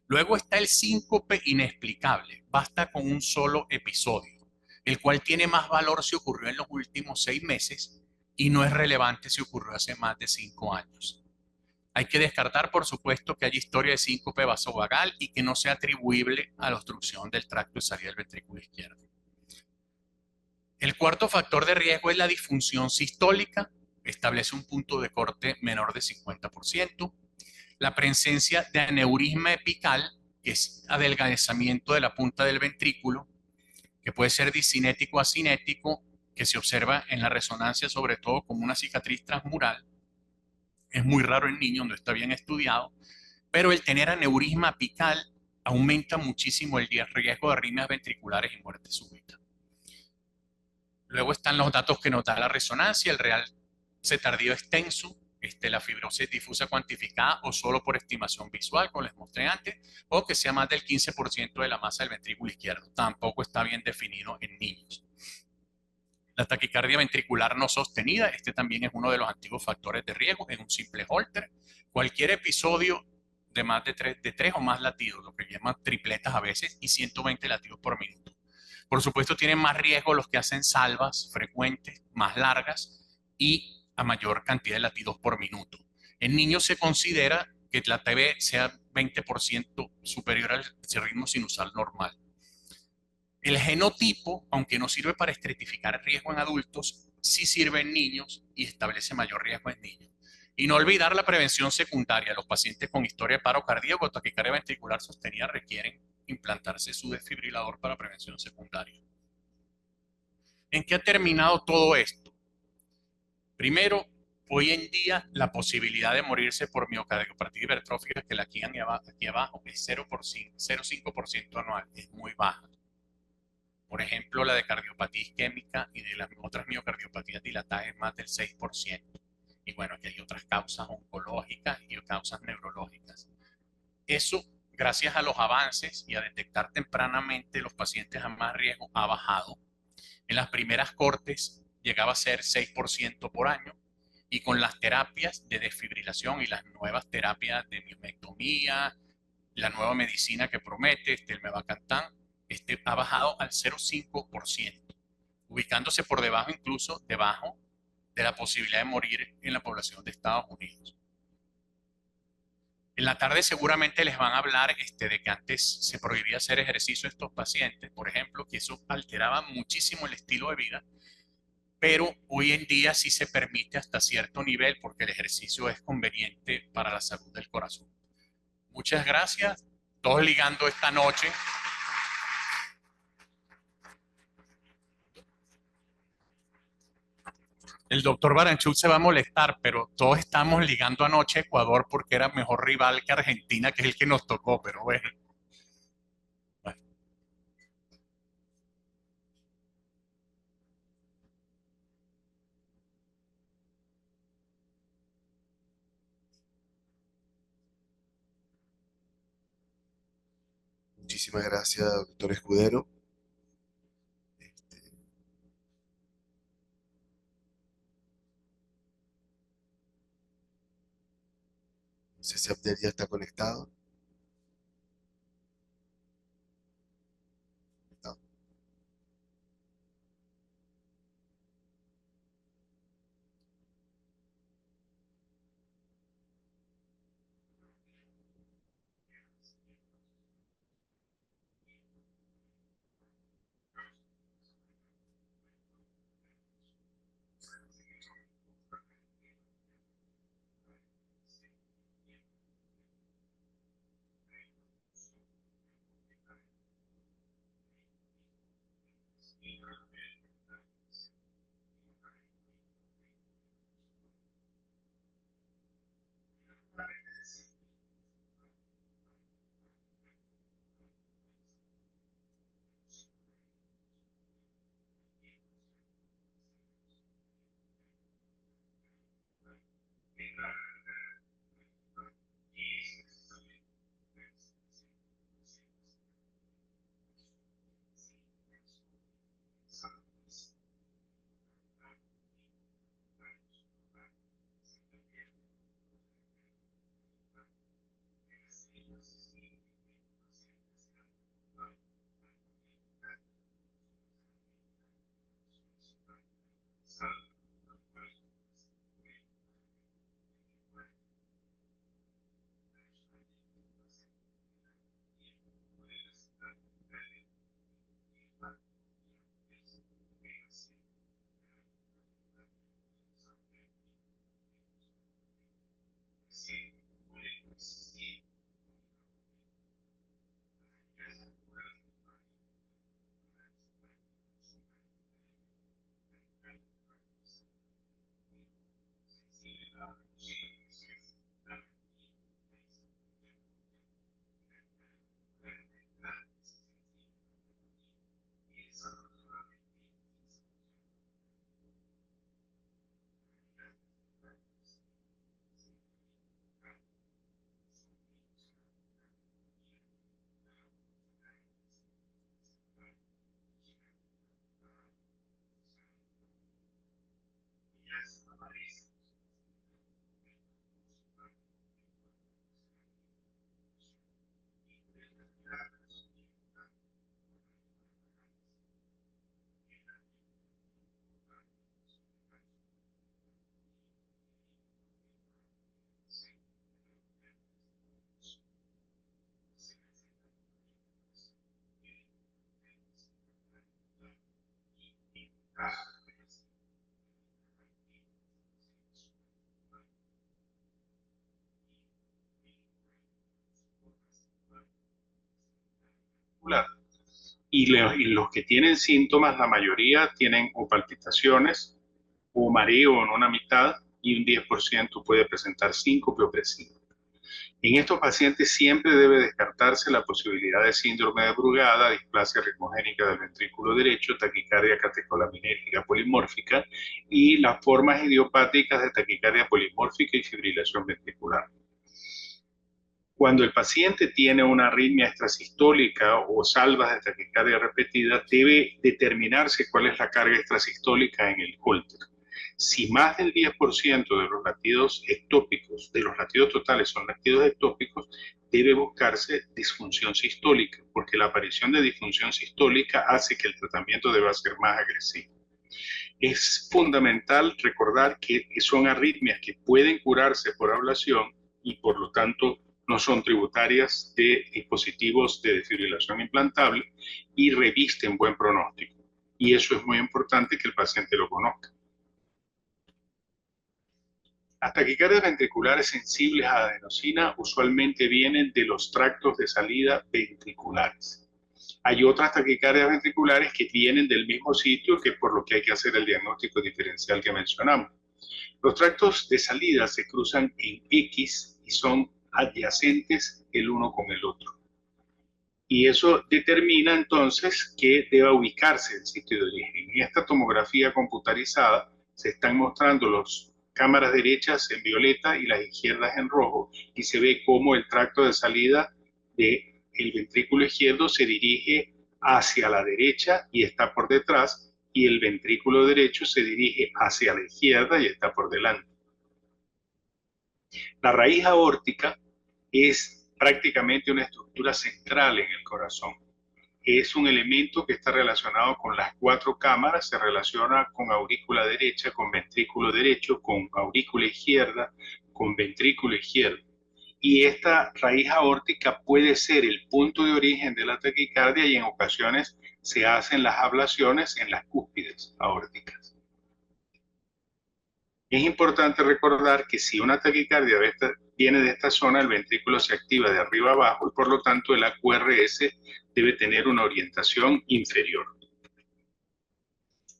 Speaker 5: Luego está el síncope inexplicable. Basta con un solo episodio, el cual tiene más valor si ocurrió en los últimos 6 meses y no es relevante si ocurrió hace más de 5 años. Hay que descartar, por supuesto, que haya historia de síncope vasovagal y que no sea atribuible a la obstrucción del tracto de salida del ventrículo izquierdo. El cuarto factor de riesgo es la disfunción sistólica, establece un punto de corte menor de 50%. La presencia de aneurisma epical, que es adelgazamiento de la punta del ventrículo, que puede ser discinético o acinético, que se observa en la resonancia sobre todo como una cicatriz transmural. Es muy raro en niños, no está bien estudiado, pero el tener aneurisma apical aumenta muchísimo el riesgo de arritmias ventriculares y muerte súbita. Luego están los datos que nos da la resonancia, el real C tardío extenso, la fibrosis difusa cuantificada o solo por estimación visual, como les mostré antes, o que sea más del 15% de la masa del ventrículo izquierdo. Tampoco está bien definido en niños. La taquicardia ventricular no sostenida, este también es uno de los antiguos factores de riesgo en un simple Holter. Cualquier episodio de más de 3 o más latidos, lo que llaman tripletas a veces, y 120 latidos por minuto. Por supuesto, tienen más riesgo los que hacen salvas frecuentes, más largas y a mayor cantidad de latidos por minuto. En niños se considera que la TB sea 20% superior al ritmo sinusal normal. El genotipo, aunque no sirve para estratificar riesgo en adultos, sí sirve en niños y establece mayor riesgo en niños. Y no olvidar la prevención secundaria. Los pacientes con historia de paro cardíaco o taquicardia ventricular sostenida requieren implantarse su desfibrilador para prevención secundaria. ¿En qué ha terminado todo esto? Primero, hoy en día la posibilidad de morirse por miocardiopatía hipertrófica, que la aquí abajo es 0,5% anual, es muy baja. Por ejemplo, la de cardiopatía isquémica y de las otras miocardiopatías dilatadas es más del 6%. Y bueno, aquí hay otras causas oncológicas y causas neurológicas. Eso, gracias a los avances y a detectar tempranamente los pacientes a más riesgo, ha bajado. En las primeras cortes llegaba a ser 6% por año y con las terapias de desfibrilación y las nuevas terapias de miomectomía, la nueva medicina que promete, el Mevacantán, ha bajado al 0,5%, ubicándose por debajo, incluso debajo de la posibilidad de morir en la población de Estados Unidos. En la tarde seguramente les van a hablar de que antes se prohibía hacer ejercicio a estos pacientes, por ejemplo, que eso alteraba muchísimo el estilo de vida, pero hoy en día sí se permite hasta cierto nivel porque el ejercicio es conveniente para la salud del corazón. Muchas gracias, todos ligando esta noche. El doctor Baranchuk se va a molestar, pero todos estamos ligando anoche a Ecuador porque era mejor rival que Argentina, que es el que nos tocó, pero bueno.
Speaker 1: Muchísimas gracias, doctor Escudero. No sé si Abdel ya está conectado. No.
Speaker 6: Y los que tienen síntomas, la mayoría tienen o palpitaciones o mareo en una mitad y un 10% puede presentar síncope o opresivo. En estos pacientes siempre debe descartarse la posibilidad de síndrome de Brugada, displasia ritmogénica del ventrículo derecho, taquicardia catecolaminérgica polimórfica y las formas idiopáticas de taquicardia polimórfica y fibrilación ventricular. Cuando el paciente tiene una arritmia extrasistólica o salvas de taquicardia repetida, debe determinarse cuál es la carga extrasistólica en el Holter. Si más del 10% de los latidos ectópicos, de los latidos totales son latidos ectópicos, debe buscarse disfunción sistólica, porque la aparición de disfunción sistólica hace que el tratamiento deba ser más agresivo. Es fundamental recordar que son arritmias que pueden curarse por ablación y por lo tanto no son tributarias de dispositivos de desfibrilación implantable y revisten buen pronóstico. Y eso es muy importante que el paciente lo conozca. Las taquicardias ventriculares sensibles a adenosina usualmente vienen de los tractos de salida ventriculares. Hay otras taquicardias ventriculares que vienen del mismo sitio, que es por lo que hay que hacer el diagnóstico diferencial que mencionamos. Los tractos de salida se cruzan en X y son adyacentes el uno con el otro. Y eso determina entonces que deba ubicarse el sitio de origen. En esta tomografía computarizada se están mostrando las cámaras derechas en violeta y las izquierdas en rojo, y se ve cómo el tracto de salida del ventrículo izquierdo se dirige hacia la derecha y está por detrás, y el ventrículo derecho se dirige hacia la izquierda y está por delante. La raíz aórtica es prácticamente una estructura central en el corazón. Es un elemento que está relacionado con las cuatro cámaras, se relaciona con aurícula derecha, con ventrículo derecho, con aurícula izquierda, con ventrículo izquierdo. Y esta raíz aórtica puede ser el punto de origen de la taquicardia y en ocasiones se hacen las ablaciones en las cúspides aórticas. Es importante recordar que si una taquicardia viene de esta zona, el ventrículo se activa de arriba abajo y por lo tanto el AQRS debe tener una orientación inferior.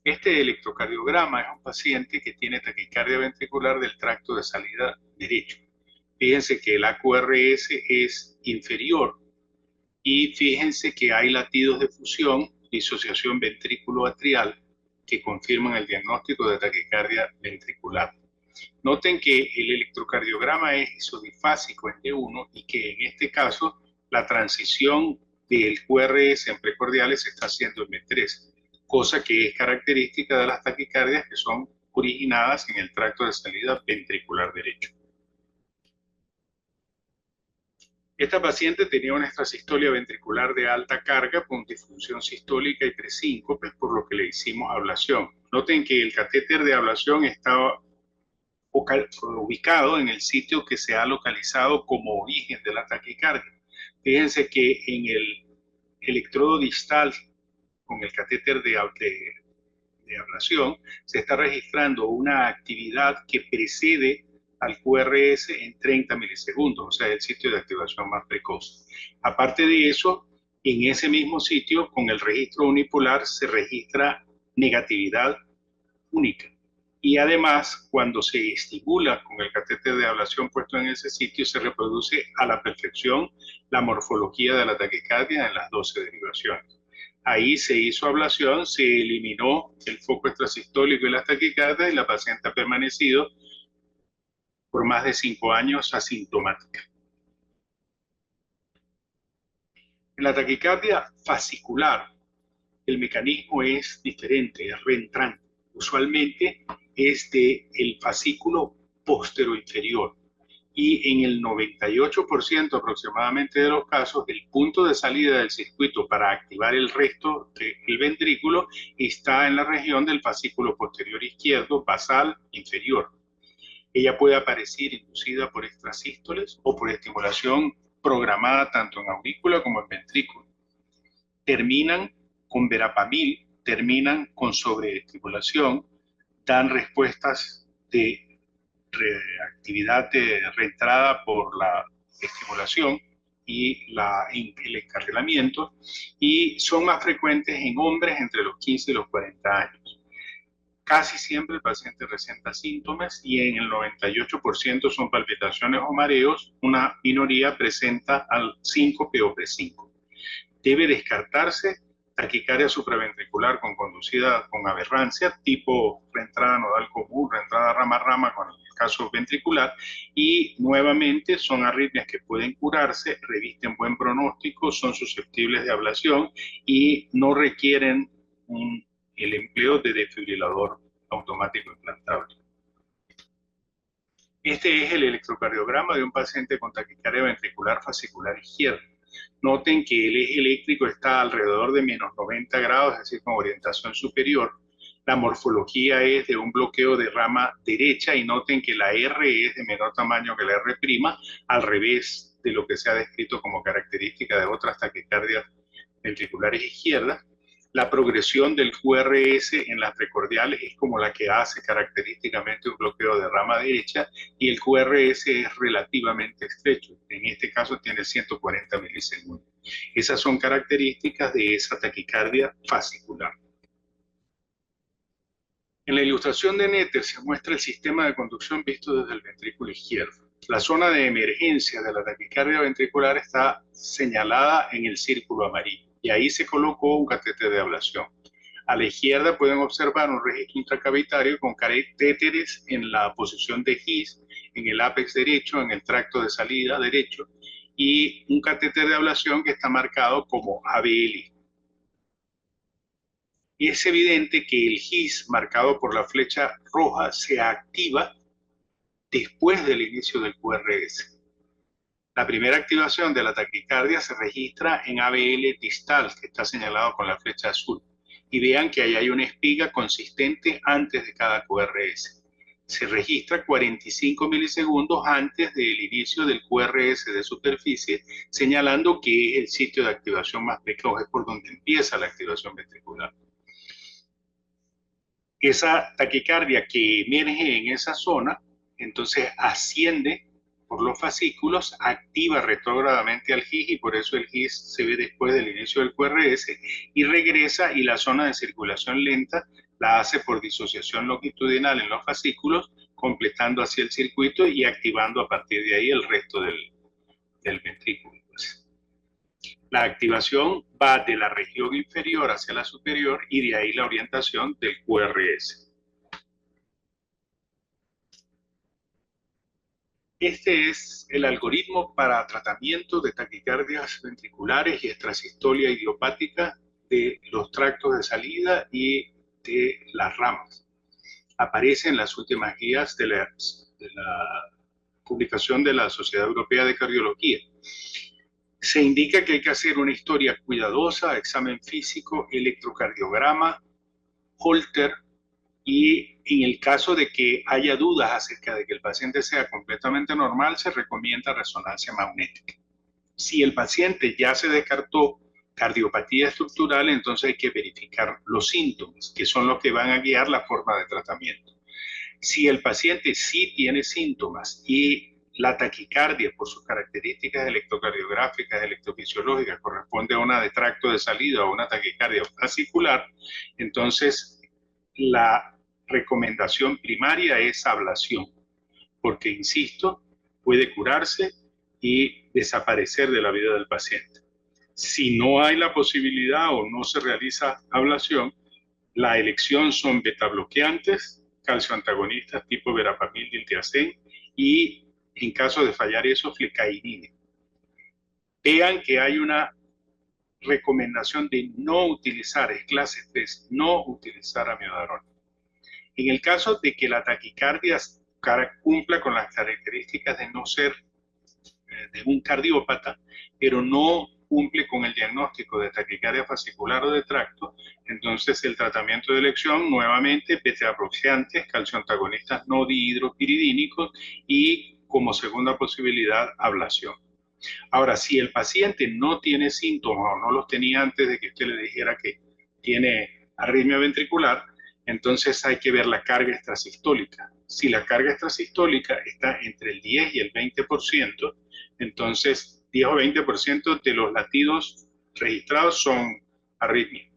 Speaker 6: Este electrocardiograma es un paciente que tiene taquicardia ventricular del tracto de salida derecho. Fíjense que el AQRS es inferior y fíjense que hay latidos de fusión, disociación ventrículo-atrial, que confirman el diagnóstico de taquicardia ventricular. Noten que el electrocardiograma es isodifásico en D1 y que en este caso la transición del QRS en precordiales se está haciendo en B3, cosa que es característica de las taquicardias que son originadas en el tracto de salida ventricular derecho. Esta paciente tenía una extrasistolia ventricular de alta carga con disfunción sistólica y presíncopes, por lo que le hicimos ablación. Noten que el catéter de ablación estaba ubicado en el sitio que se ha localizado como origen de la taquicardia. Fíjense que en el electrodo distal con el catéter de ablación se está registrando una actividad que precede al QRS en 30 milisegundos, o sea, el sitio de activación más precoz. Aparte de eso, en ese mismo sitio, con el registro unipolar, se registra negatividad única. Y además, cuando se estimula con el catéter de ablación puesto en ese sitio, se reproduce a la perfección la morfología de la taquicardia en las 12 derivaciones. Ahí se hizo ablación, se eliminó el foco extrasistólico y la taquicardia y la paciente ha permanecido por más de 5 años asintomática. En la taquicardia fascicular, el mecanismo es diferente, es reentrante. Usualmente es del fascículo posterior-inferior y en el 98% aproximadamente de los casos, el punto de salida del circuito para activar el resto del ventrículo está en la región del fascículo posterior izquierdo, basal inferior. Ella puede aparecer inducida por extrasístoles o por estimulación programada tanto en aurícula como en ventrículo. Terminan con verapamil terminan con sobreestimulación, dan respuestas de reactividad de reentrada por la estimulación y el encarrilamiento, y son más frecuentes en hombres entre los 15 y los 40 años. Casi siempre el paciente presenta síntomas y en el 98% son palpitaciones o mareos, una minoría presenta al síncope o presíncope. Debe descartarse taquicardia supraventricular conducida con aberrancia, tipo reentrada nodal común, reentrada rama-rama con el caso ventricular, y nuevamente son arritmias que pueden curarse, revisten buen pronóstico, son susceptibles de ablación y no requieren el empleo de desfibrilador automático implantable. Este es el electrocardiograma de un paciente con taquicardia ventricular fascicular izquierda. Noten que el eje eléctrico está alrededor de menos 90 grados, es decir, con orientación superior. La morfología es de un bloqueo de rama derecha y noten que la R es de menor tamaño que la R', al revés de lo que se ha descrito como característica de otras taquicardias ventriculares izquierdas. La progresión del QRS en las precordiales es como la que hace característicamente un bloqueo de rama derecha, y el QRS es relativamente estrecho. En este caso tiene 140 milisegundos. Esas son características de esa taquicardia fascicular. En la ilustración de Netter se muestra el sistema de conducción visto desde el ventrículo izquierdo. La zona de emergencia de la taquicardia ventricular está señalada en el círculo amarillo, y ahí se colocó un catéter de ablación. A la izquierda pueden observar un registro intracavitario con catéteres en la posición de His, en el ápex derecho, en el tracto de salida derecho, y un catéter de ablación que está marcado como ABL. Y es evidente que el His, marcado por la flecha roja, se activa después del inicio del QRS. La primera activación de la taquicardia se registra en ABL distal, que está señalado con la flecha azul. Y vean que ahí hay una espiga consistente antes de cada QRS. Se registra 45 milisegundos antes del inicio del QRS de superficie, señalando que es el sitio de activación más precoz, es por donde empieza la activación ventricular. Esa taquicardia que emerge en esa zona, entonces asciende por los fascículos, activa retrógradamente al GIS, y por eso el GIS se ve después del inicio del QRS, y regresa, y la zona de circulación lenta la hace por disociación longitudinal en los fascículos, completando así el circuito y activando a partir de ahí el resto del ventrículo. La activación va de la región inferior hacia la superior, y de ahí la orientación del QRS. Este es el algoritmo para tratamiento de taquicardias ventriculares y extrasistolia idiopática de los tractos de salida y de las ramas. Aparece en las últimas guías de la publicación de la Sociedad Europea de Cardiología. Se indica que hay que hacer una historia cuidadosa, examen físico, electrocardiograma, Holter, y en el caso de que haya dudas acerca de que el paciente sea completamente normal, se recomienda resonancia magnética. Si el paciente ya se descartó cardiopatía estructural, entonces hay que verificar los síntomas, que son los que van a guiar la forma de tratamiento. Si el paciente sí tiene síntomas y la taquicardia, por sus características electrocardiográficas, electrofisiológicas, corresponde a una de tracto de salida o una taquicardia fascicular, entonces la recomendación primaria es ablación, porque, insisto, puede curarse y desaparecer de la vida del paciente. Si no hay la posibilidad o no se realiza ablación, la elección son betabloqueantes, calcioantagonistas tipo verapamil, diltiazem, y en caso de fallar eso, flecainina. Vean que hay una recomendación de no utilizar, es clase 3, no utilizar amiodarona. En el caso de que la taquicardia cumpla con las características de no ser de un cardiópata, pero no cumple con el diagnóstico de taquicardia fascicular o de tracto, entonces el tratamiento de elección, nuevamente, betabloqueantes, calcioantagonistas no dihidropiridínicos, y como segunda posibilidad, ablación. Ahora, si el paciente no tiene síntomas o no los tenía antes de que usted le dijera que tiene arritmia ventricular, entonces hay que ver la carga extrasistólica. Si la carga extrasistólica está entre el 10 y el 20%, entonces 10 o 20% de los latidos registrados son arritmia.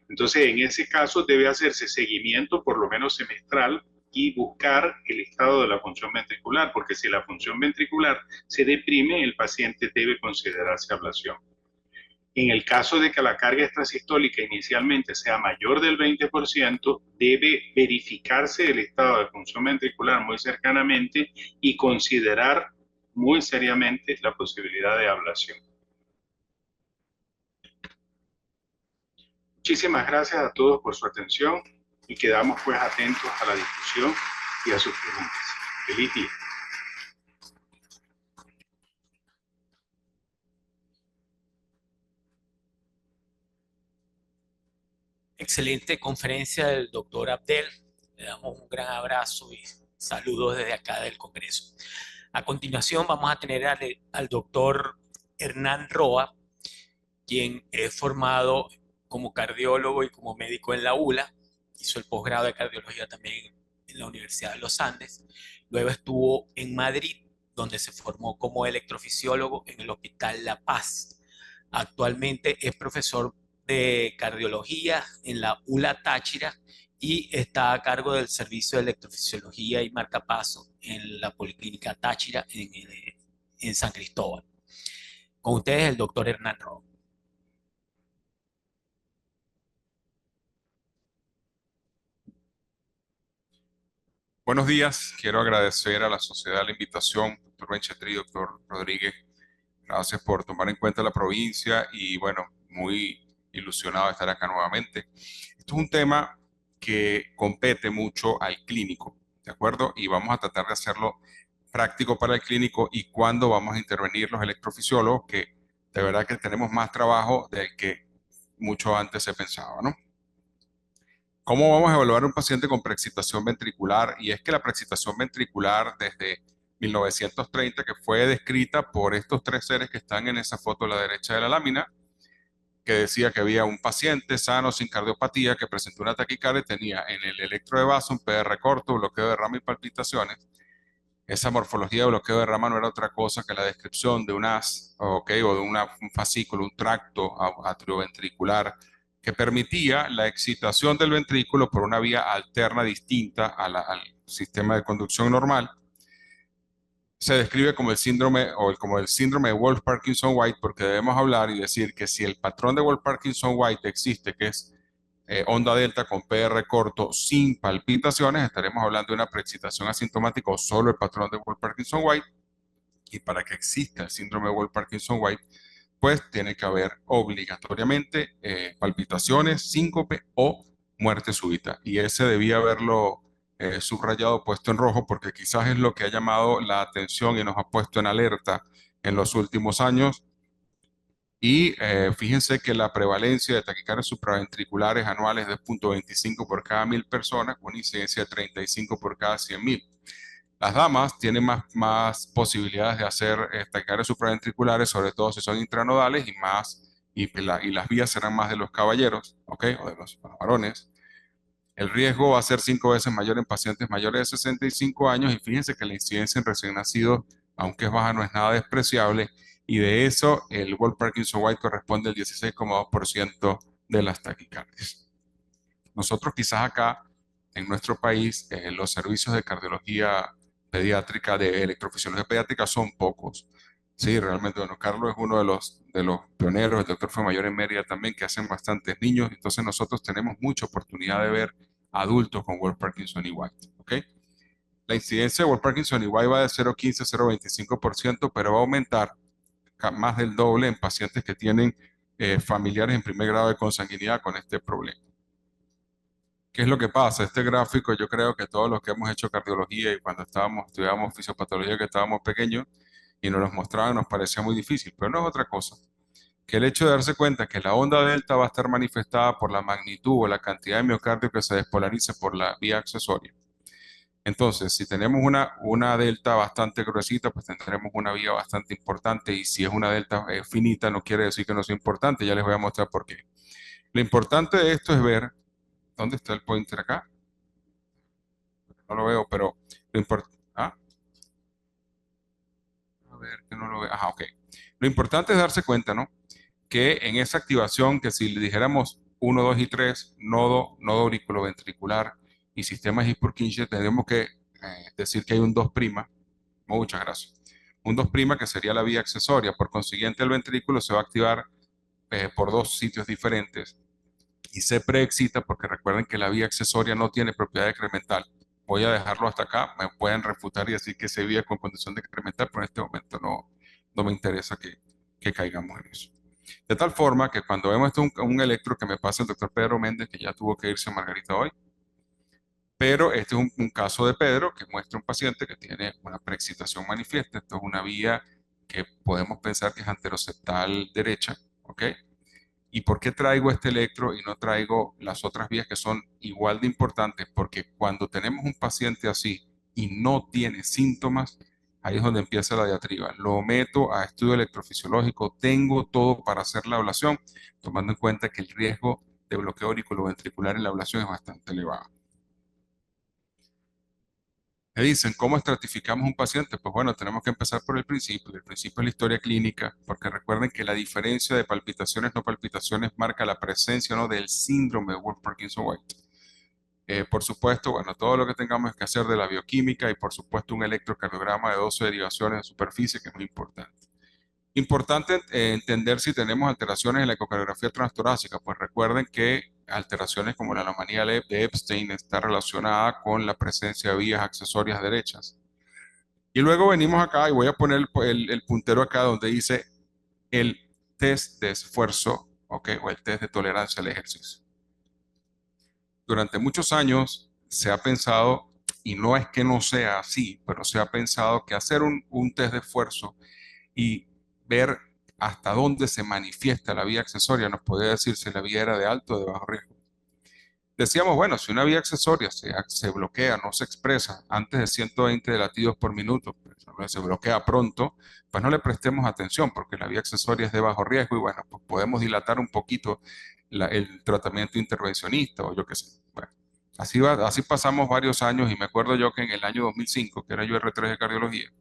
Speaker 6: Entonces, en ese caso debe hacerse seguimiento por lo menos semestral y buscar el estado de la función ventricular, porque si la función ventricular se deprime, el paciente debe considerarse ablación. En el caso de que la carga extrasistólica inicialmente sea mayor del 20%, debe verificarse el estado de función ventricular muy cercanamente y considerar muy seriamente la posibilidad de ablación. Muchísimas gracias a todos por su atención y quedamos pues atentos a la discusión y a sus preguntas. Feliz día.
Speaker 2: Excelente conferencia del doctor Abdel. Le damos un gran abrazo y saludos desde acá del Congreso. A continuación vamos a tener al doctor Hernán Roa, quien es formado como cardiólogo y como médico en la ULA. Hizo el posgrado de cardiología también en la Universidad de los Andes. Luego estuvo en Madrid, donde se formó como electrofisiólogo en el Hospital La Paz. Actualmente es profesor de cardiología en la ULA Táchira y está a cargo del servicio de electrofisiología y marcapaso en la Policlínica Táchira en San Cristóbal. Con ustedes el doctor Hernán Roa.
Speaker 7: Buenos días, quiero agradecer a la sociedad la invitación, doctor Benchetri, doctor Rodríguez. Gracias por tomar en cuenta la provincia y bueno, muy ilusionado de estar acá nuevamente. Esto es un tema que compete mucho al clínico, ¿de acuerdo? Y vamos a tratar de hacerlo práctico para el clínico y cuándo vamos a intervenir los electrofisiólogos, que de verdad que tenemos más trabajo del que mucho antes se pensaba, ¿no? ¿Cómo vamos a evaluar a un paciente con preexcitación ventricular? Y es que la preexcitación ventricular desde 1930, que fue descrita por estos tres seres que están en esa foto a la derecha de la lámina, que decía que había un paciente sano sin cardiopatía que presentó una taquicardia y tenía en el electro de vaso un PR corto, bloqueo de rama y palpitaciones. Esa morfología de bloqueo de rama no era otra cosa que la descripción de un AS, ¿okay? O de un fascículo, un tracto atrioventricular que permitía la excitación del ventrículo por una vía alterna distinta al sistema de conducción normal. Se describe como el síndrome como el síndrome de Wolff-Parkinson-White porque debemos hablar y decir que si el patrón de Wolff-Parkinson-White existe, que es onda delta con PR corto sin palpitaciones, estaremos hablando de una preexcitación asintomática o solo el patrón de Wolff-Parkinson-White. Y para que exista el síndrome de Wolff-Parkinson-White, pues tiene que haber obligatoriamente palpitaciones, síncope o muerte súbita. Y ese debía haberlo subrayado, puesto en rojo, porque quizás es lo que ha llamado la atención y nos ha puesto en alerta en los últimos años. Y fíjense que la prevalencia de taquicardias supraventriculares anuales es 0.25 por cada 1000 personas, con incidencia de 35 por cada 100.000. Las damas tienen más posibilidades de hacer taquicardias supraventriculares, sobre todo si son intranodales y las vías serán más de los caballeros, ¿ok? O de los varones. El riesgo va a ser 5 veces mayor en pacientes mayores de 65 años y fíjense que la incidencia en recién nacidos, aunque es baja, no es nada despreciable. Y de eso, el Wolff-Parkinson-White corresponde al 16,2% de las taquicardias. Nosotros quizás acá, en nuestro país, los servicios de cardiología pediátrica, de electrofisiología pediátrica son pocos. Sí, realmente, bueno, Carlos es uno de los pioneros, el doctor fue mayor en Mérida también, que hacen bastantes niños, entonces nosotros tenemos mucha oportunidad de ver adultos con Wolff-Parkinson y White, ¿ok? La incidencia de Wolff-Parkinson y White va de 0,15 a 0,25%, pero va a aumentar más del doble en pacientes que tienen familiares en primer grado de consanguinidad con este problema. ¿Qué es lo que pasa? Este gráfico, yo creo que todos los que hemos hecho cardiología y cuando estudiábamos fisiopatología que estábamos pequeños y nos los mostraban, nos parecía muy difícil, pero no es otra cosa que el hecho de darse cuenta que la onda delta va a estar manifestada por la magnitud o la cantidad de miocardio que se despolarice por la vía accesoria. Entonces, si tenemos una delta bastante gruesita, pues tendremos una vía bastante importante, y si es una delta finita, no quiere decir que no sea importante, ya les voy a mostrar por qué. Lo importante de esto es ver ¿Dónde está el pointer acá? No lo veo, pero lo importante... ¿Ah? A ver, que no lo veo. Ajá, ok. Lo importante es darse cuenta, ¿no? Que en esa activación, que si le dijéramos 1, 2 y 3, nodo auriculoventricular y sistema His-Purkinje, tendríamos que decir que hay un 2'. Muchas gracias. Un 2' que sería la vía accesoria. Por consiguiente, el ventrículo se va a activar por dos sitios diferentes y se preexcita porque recuerden que la vía accesoria no tiene propiedad decremental. Voy a dejarlo hasta acá. Me pueden refutar y decir que se vía con condición decremental, pero en este momento no me interesa que caigamos en eso. De tal forma que cuando vemos esto, un electro que me pasa el doctor Pedro Méndez, que ya tuvo que irse a Margarita hoy, pero este es un caso de Pedro que muestra un paciente que tiene una preexcitación manifiesta. Esto es una vía que podemos pensar que es anteroseptal derecha, ¿ok? ¿Y por qué traigo este electro y no traigo las otras vías que son igual de importantes? Porque cuando tenemos un paciente así y no tiene síntomas, ahí es donde empieza la diatriba. Lo meto a estudio electrofisiológico, tengo todo para hacer la ablación, tomando en cuenta que el riesgo de bloqueo auriculoventricular en la ablación es bastante elevado. Me dicen, ¿cómo estratificamos un paciente? Pues bueno, tenemos que empezar por el principio. El principio es la historia clínica, porque recuerden que la diferencia de palpitaciones no palpitaciones marca la presencia o no del síndrome de Wolff-Parkinson-White. Por supuesto, bueno, todo lo que tengamos que hacer de la bioquímica y por supuesto un electrocardiograma de 12 derivaciones de superficie, que es muy importante. Importante entender si tenemos alteraciones en la ecocardiografía transtorácica, pues recuerden que alteraciones como la anomalía de Epstein está relacionada con la presencia de vías accesorias derechas. Y luego venimos acá y voy a poner el puntero acá donde dice el test de esfuerzo, ¿ok? O el test de tolerancia al ejercicio. Durante muchos años se ha pensado, y no es que no sea así, pero se ha pensado que hacer un test de esfuerzo y ver hasta dónde se manifiesta la vía accesoria nos podría decir si la vía era de alto o de bajo riesgo. Decíamos, bueno, si una vía accesoria se bloquea, no se expresa antes de 120 latidos por minuto, pues, se bloquea pronto, pues no le prestemos atención porque la vía accesoria es de bajo riesgo y bueno, pues podemos dilatar un poquito el tratamiento intervencionista o yo qué sé. Bueno, así pasamos varios años y me acuerdo yo que en el año 2005, que era yo R3 de cardiología,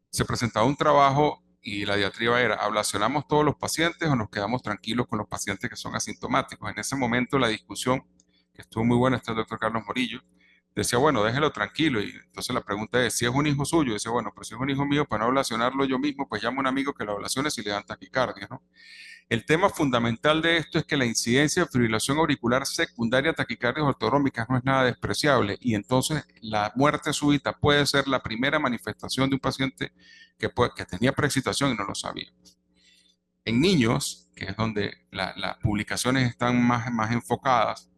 Speaker 7: se presentaba un trabajo y la diatriba era, ¿ablacionamos todos los pacientes o nos quedamos tranquilos con los pacientes que son asintomáticos? En ese momento la discusión, que estuvo muy buena, está el doctor Carlos Morillo, decía, bueno, déjelo tranquilo. Y entonces la pregunta es, si es un hijo suyo, dice, bueno, pues si es un hijo mío, para no ablacionarlo yo mismo, pues llamo a un amigo que lo ablacione si le dan taquicardia, ¿no? El tema fundamental de esto es que la incidencia de fibrilación auricular secundaria a taquicardias ortodrómicas no es nada despreciable y entonces la muerte súbita puede ser la primera manifestación de un paciente que tenía preexcitación y no lo sabía. En niños, que es donde las publicaciones están más enfocadas,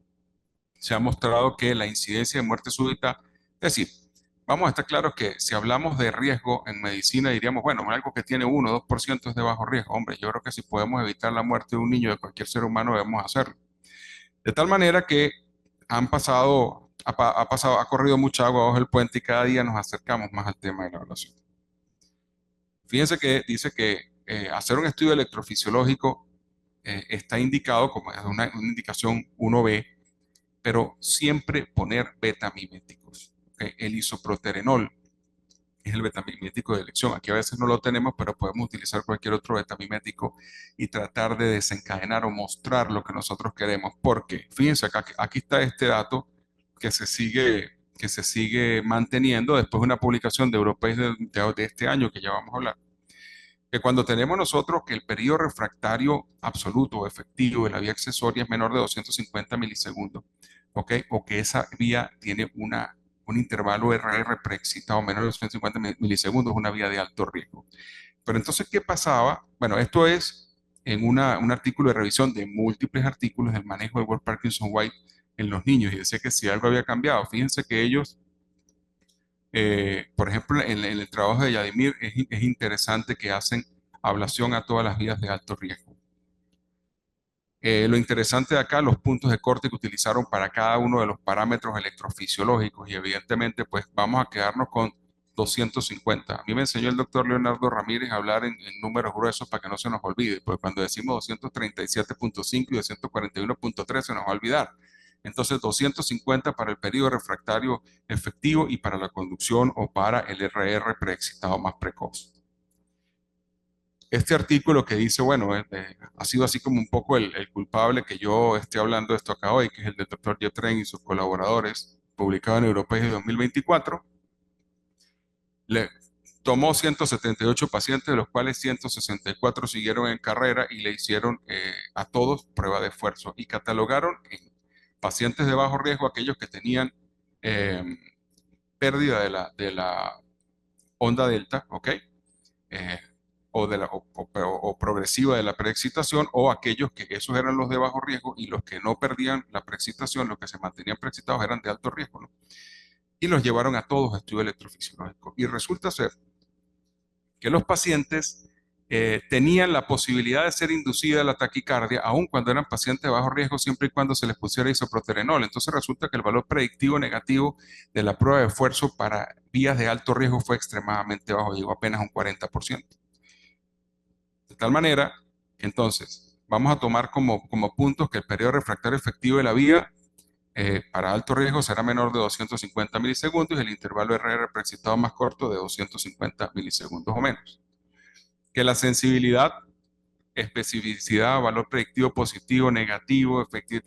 Speaker 7: se ha mostrado que la incidencia de muerte súbita, es decir, vamos a estar claros que si hablamos de riesgo en medicina diríamos, bueno, algo que tiene 1 o 2% es de bajo riesgo. Hombre, yo creo que si podemos evitar la muerte de un niño, de cualquier ser humano, debemos hacerlo. De tal manera que ha corrido mucha agua bajo el puente y cada día nos acercamos más al tema de la evaluación. Fíjense que dice que hacer un estudio electrofisiológico está indicado como es una indicación 1B, pero siempre poner betamiméticos. ¿Okay? El isoproterenol es el betamimético de elección. Aquí a veces no lo tenemos, pero podemos utilizar cualquier otro betamimético y tratar de desencadenar o mostrar lo que nosotros queremos. Porque, fíjense, aquí está este dato que se sigue manteniendo después de una publicación de Europeis de este año que ya vamos a hablar. Que cuando tenemos nosotros que el periodo refractario absoluto o efectivo de la vía accesoria es menor de 250 milisegundos, ¿ok? O que esa vía tiene un intervalo RR preexcitado menor de 250 milisegundos, es una vía de alto riesgo. Pero entonces, ¿qué pasaba? Bueno, esto es en un artículo de revisión de múltiples artículos del manejo de Wolff-Parkinson-White en los niños y decía que si algo había cambiado. Fíjense que ellos por ejemplo, en el trabajo de Yadimir es interesante que hacen ablación a todas las vías de alto riesgo. Lo interesante de acá, los puntos de corte que utilizaron para cada uno de los parámetros electrofisiológicos y evidentemente pues vamos a quedarnos con 250. A mí me enseñó el doctor Leonardo Ramírez a hablar en números gruesos para que no se nos olvide, porque cuando decimos 237.5 y 241.3 se nos va a olvidar. Entonces 250 para el periodo refractario efectivo y para la conducción o para el RR preexcitado más precoz. Este artículo que dice, bueno, ha sido así como un poco el culpable que yo esté hablando de esto acá hoy, que es el del Dr. Jetren y sus colaboradores, publicado en Europeia de 2024. Le tomó 178 pacientes, de los cuales 164 siguieron en carrera y le hicieron a todos prueba de esfuerzo y catalogaron en pacientes de bajo riesgo aquellos que tenían pérdida de la onda delta, ¿ok? O progresiva de la preexcitación, o aquellos que esos eran los de bajo riesgo y los que no perdían la preexcitación, los que se mantenían preexcitados eran de alto riesgo, ¿no? Y los llevaron a todos a estudio electrofisiológico. Y resulta ser que los pacientes tenían la posibilidad de ser inducida la taquicardia, aun cuando eran pacientes de bajo riesgo, siempre y cuando se les pusiera isoproterenol. Entonces resulta que el valor predictivo negativo de la prueba de esfuerzo para vías de alto riesgo fue extremadamente bajo, llegó apenas a un 40%. De tal manera, entonces, vamos a tomar como puntos que el periodo refractario efectivo de la vía para alto riesgo será menor de 250 milisegundos y el intervalo RR preexcitado más corto de 250 milisegundos o menos. Que la sensibilidad, especificidad, valor predictivo positivo, negativo, efectivo,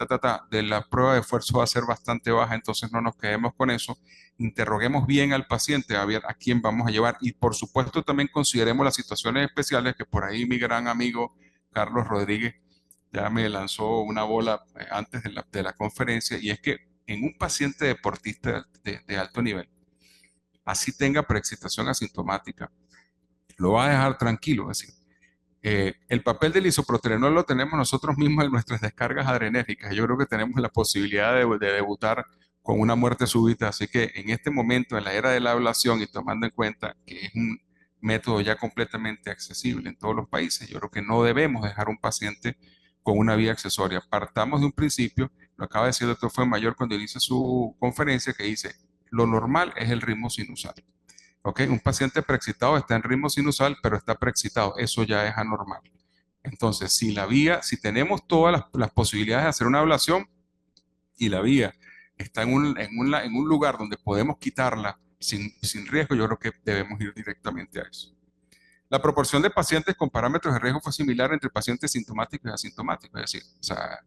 Speaker 7: de la prueba de esfuerzo va a ser bastante baja, entonces no nos quedemos con eso. Interroguemos bien al paciente a ver a quién vamos a llevar y por supuesto también consideremos las situaciones especiales que por ahí mi gran amigo Carlos Rodríguez ya me lanzó una bola antes de la conferencia, y es que en un paciente deportista de alto nivel, así tenga preexcitación asintomática, lo va a dejar tranquilo. Es decir, el papel del isoproterenol lo tenemos nosotros mismos en nuestras descargas adrenérgicas. Yo creo que tenemos la posibilidad de debutar con una muerte súbita, así que en este momento, en la era de la ablación y tomando en cuenta que es un método ya completamente accesible en todos los países, yo creo que no debemos dejar un paciente con una vía accesoria. Partamos de un principio, lo acaba de decir el doctor Fuenmayor cuando inicia su conferencia, que dice, lo normal es el ritmo sinusal. ¿Ok? Un paciente preexcitado está en ritmo sinusal, pero está preexcitado. Eso ya es anormal. Entonces, si tenemos todas las posibilidades de hacer una ablación y la vía está en un lugar donde podemos quitarla sin riesgo, yo creo que debemos ir directamente a eso. La proporción de pacientes con parámetros de riesgo fue similar entre pacientes sintomáticos y asintomáticos. Es decir, o sea,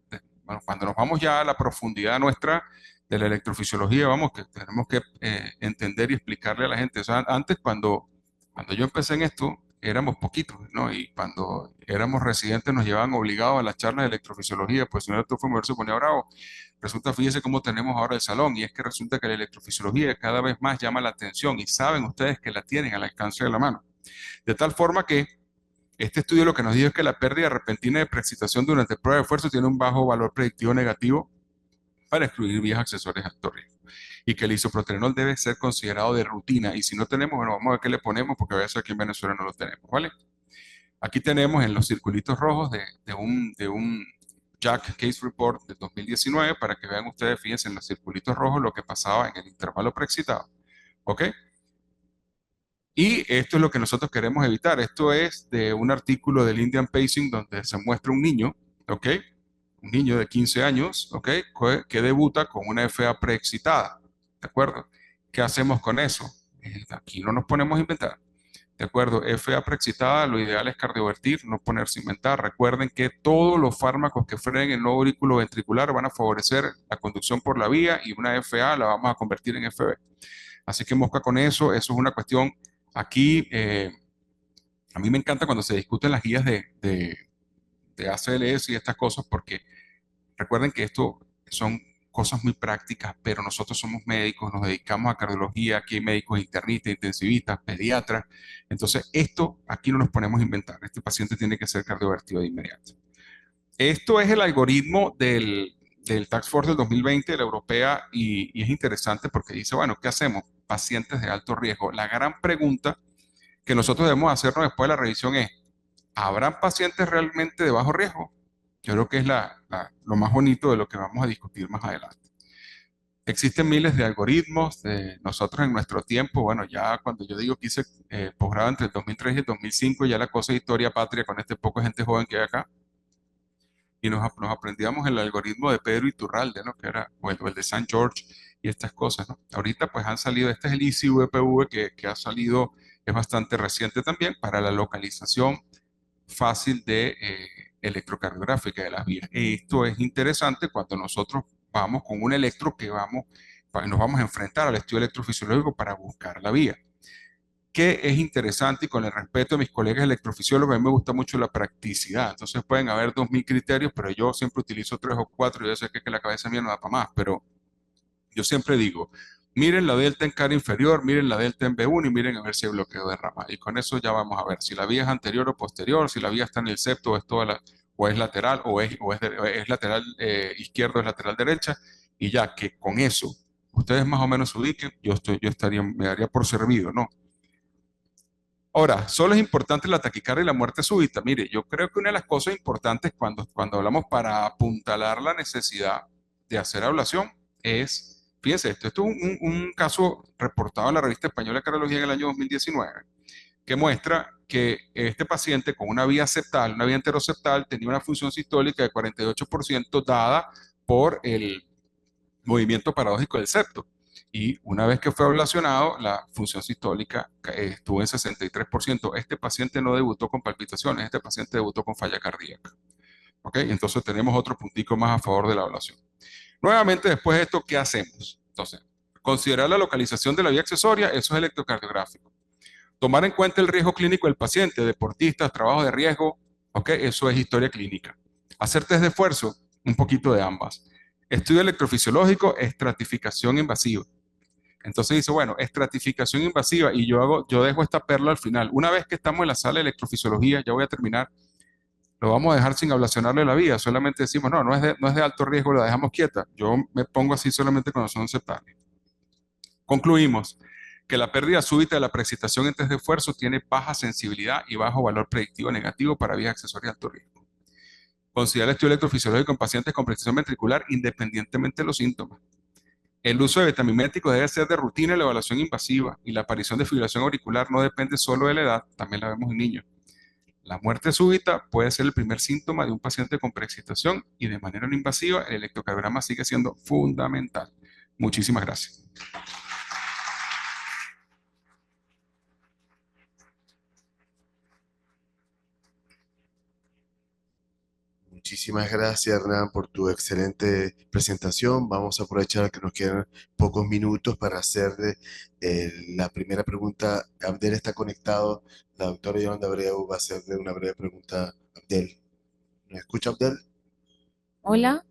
Speaker 7: bueno, cuando nos vamos ya a la profundidad nuestra de la electrofisiología, vamos, que tenemos que entender y explicarle a la gente. O sea, antes, cuando yo empecé en esto, éramos poquitos, ¿no? Y cuando éramos residentes nos llevaban obligados a las charlas de electrofisiología, pues si no, esto fue moverse, se ponía bravo. Resulta, fíjense cómo tenemos ahora el salón, y es que resulta que la electrofisiología cada vez más llama la atención, y saben ustedes que la tienen al alcance de la mano. De tal forma que este estudio lo que nos dice es que la pérdida repentina de preexcitación durante prueba de esfuerzo tiene un bajo valor predictivo negativo para excluir vías accesorias de alto riesgo, y que el isoproterenol debe ser considerado de rutina, y si no tenemos, bueno, vamos a ver qué le ponemos, porque a veces aquí en Venezuela no lo tenemos, ¿vale? Aquí tenemos en los circulitos rojos de un Jack Case Report de 2019, para que vean ustedes, fíjense en los circulitos rojos lo que pasaba en el intervalo preexcitado, ¿ok? Y esto es lo que nosotros queremos evitar. Esto es de un artículo del Indian Pacing donde se muestra un niño, ¿ok? Un niño de 15 años, ¿ok? Que debuta con una FA preexcitada, ¿de acuerdo? ¿Qué hacemos con eso? Aquí no nos ponemos a inventar, ¿de acuerdo? FA preexcitada, lo ideal es cardiovertir, no ponerse a inventar. Recuerden que todos los fármacos que frenen el nuevo aurículo ventricular van a favorecer la conducción por la vía, y una FA la vamos a convertir en FB. Así que mosca con eso, eso es una cuestión. Aquí, a mí me encanta cuando se discuten las guías de ACLS y estas cosas, porque recuerden que esto son cosas muy prácticas, pero nosotros somos médicos, nos dedicamos a cardiología, aquí hay médicos internistas, intensivistas, pediatras. Entonces, esto aquí no nos ponemos a inventar. Este paciente tiene que ser cardiovertido de inmediato. Esto es el algoritmo del Task Force del 2020 de la europea, y es interesante porque dice, bueno, ¿qué hacemos? Pacientes de alto riesgo. La gran pregunta que nosotros debemos hacernos después de la revisión es, ¿habrán pacientes realmente de bajo riesgo? Yo creo que es lo más bonito de lo que vamos a discutir más adelante. Existen miles de algoritmos. Nosotros en nuestro tiempo, bueno, ya cuando yo digo que hice posgrado entre el 2003 y el 2005, ya la cosa es historia patria con este poco gente joven que hay acá. y nos aprendíamos el algoritmo de Pedro Iturralde, ¿no? Que era, o el de San George y estas cosas, ¿no? Ahorita pues han salido, este es el EasyVPV que ha salido, es bastante reciente también para la localización fácil de electrocardiográfica de las vías. Esto es interesante cuando nosotros vamos con un electro que nos vamos a enfrentar al estudio electrofisiológico para buscar la vía. Que es interesante y con el respeto de mis colegas electrofisiólogos, a mí me gusta mucho la practicidad. Entonces pueden haber 2000 criterios, pero yo siempre utilizo 3 o 4. Yo sé que la cabeza mía no da para más, pero yo siempre digo, miren la delta en cara inferior, miren la delta en B1 y miren a ver si hay bloqueo de rama. Y con eso ya vamos a ver si la vía es anterior o posterior, si la vía está en el septo o es o es lateral o es lateral izquierdo o es lateral derecha. Y ya que con eso ustedes más o menos se ubiquen, me daría por servido, ¿no? Ahora, solo es importante la taquicardia y la muerte súbita. Mire, yo creo que una de las cosas importantes cuando hablamos para apuntalar la necesidad de hacer ablación es, fíjense, esto es un caso reportado en la revista española de cardiología en el año 2019, que muestra que este paciente con una vía septal, una vía enteroseptal, tenía una función sistólica de 48% dada por el movimiento paradójico del septo. Y una vez que fue ablacionado, la función sistólica estuvo en 63%. Este paciente no debutó con palpitaciones, este paciente debutó con falla cardíaca. ¿Ok? Entonces tenemos otro puntico más a favor de la ablación. Nuevamente, después de esto, ¿qué hacemos? Entonces, considerar la localización de la vía accesoria, eso es electrocardiográfico. Tomar en cuenta el riesgo clínico del paciente, deportistas, trabajo de riesgo, ¿ok? Eso es historia clínica. Hacer test de esfuerzo, un poquito de ambas. Estudio electrofisiológico, estratificación invasiva. Entonces dice, bueno, estratificación invasiva, y yo dejo esta perla al final. Una vez que estamos en la sala de electrofisiología, ya voy a terminar, lo vamos a dejar sin ablacionarle la vía, solamente decimos, no es de alto riesgo, la dejamos quieta. Yo me pongo así solamente cuando son septales. Concluimos que la pérdida súbita de la preexcitación en test de esfuerzo tiene baja sensibilidad y bajo valor predictivo negativo para vías accesorias de alto riesgo. Considera el estudio electrofisiológico en pacientes con preexcitación ventricular independientemente de los síntomas. El uso de betamiméticos debe ser de rutina en la evaluación invasiva y la aparición de fibrilación auricular no depende solo de la edad, también la vemos en niños. La muerte súbita puede ser el primer síntoma de un paciente con preexcitación y de manera no invasiva el electrocardiograma sigue siendo fundamental. Muchísimas gracias.
Speaker 1: Muchísimas gracias, Hernán, por tu excelente presentación. Vamos a aprovechar que nos quedan pocos minutos para hacerle la primera pregunta. Abdel está conectado. La doctora Yolanda Abreu va a hacerle una breve pregunta a Abdel. ¿Me escucha, Abdel?
Speaker 4: Hola.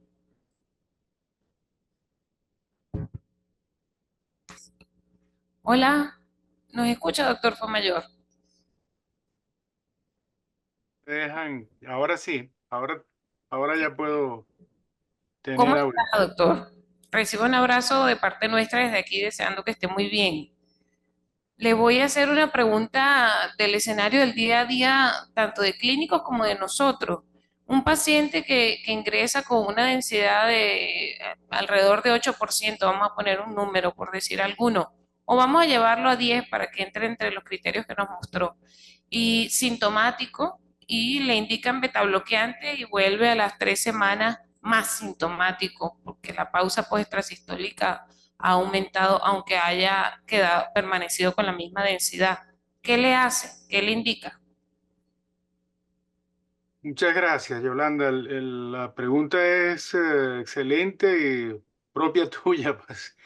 Speaker 4: Hola. ¿Nos escucha, doctor Fomayor?
Speaker 6: Ahora sí, ahora ya puedo
Speaker 4: ¿Cómo
Speaker 6: tener audio.
Speaker 4: está, doctor? Recibo un abrazo de parte nuestra desde aquí, deseando que esté muy bien. Le voy a hacer una pregunta del escenario del día a día, tanto de clínicos como de nosotros. Un paciente que ingresa con una densidad de alrededor de 8%, vamos a poner un número por decir alguno, o vamos a llevarlo a 10 para que entre entre los criterios que nos mostró, y sintomático, y le indican betabloqueante y vuelve a las 3 semanas más sintomático, porque la pausa postestrasistólica ha aumentado, aunque haya permanecido con la misma densidad. ¿Qué le hace? ¿Qué le indica?
Speaker 6: Muchas gracias, Yolanda. La pregunta es excelente y propia tuya, pues.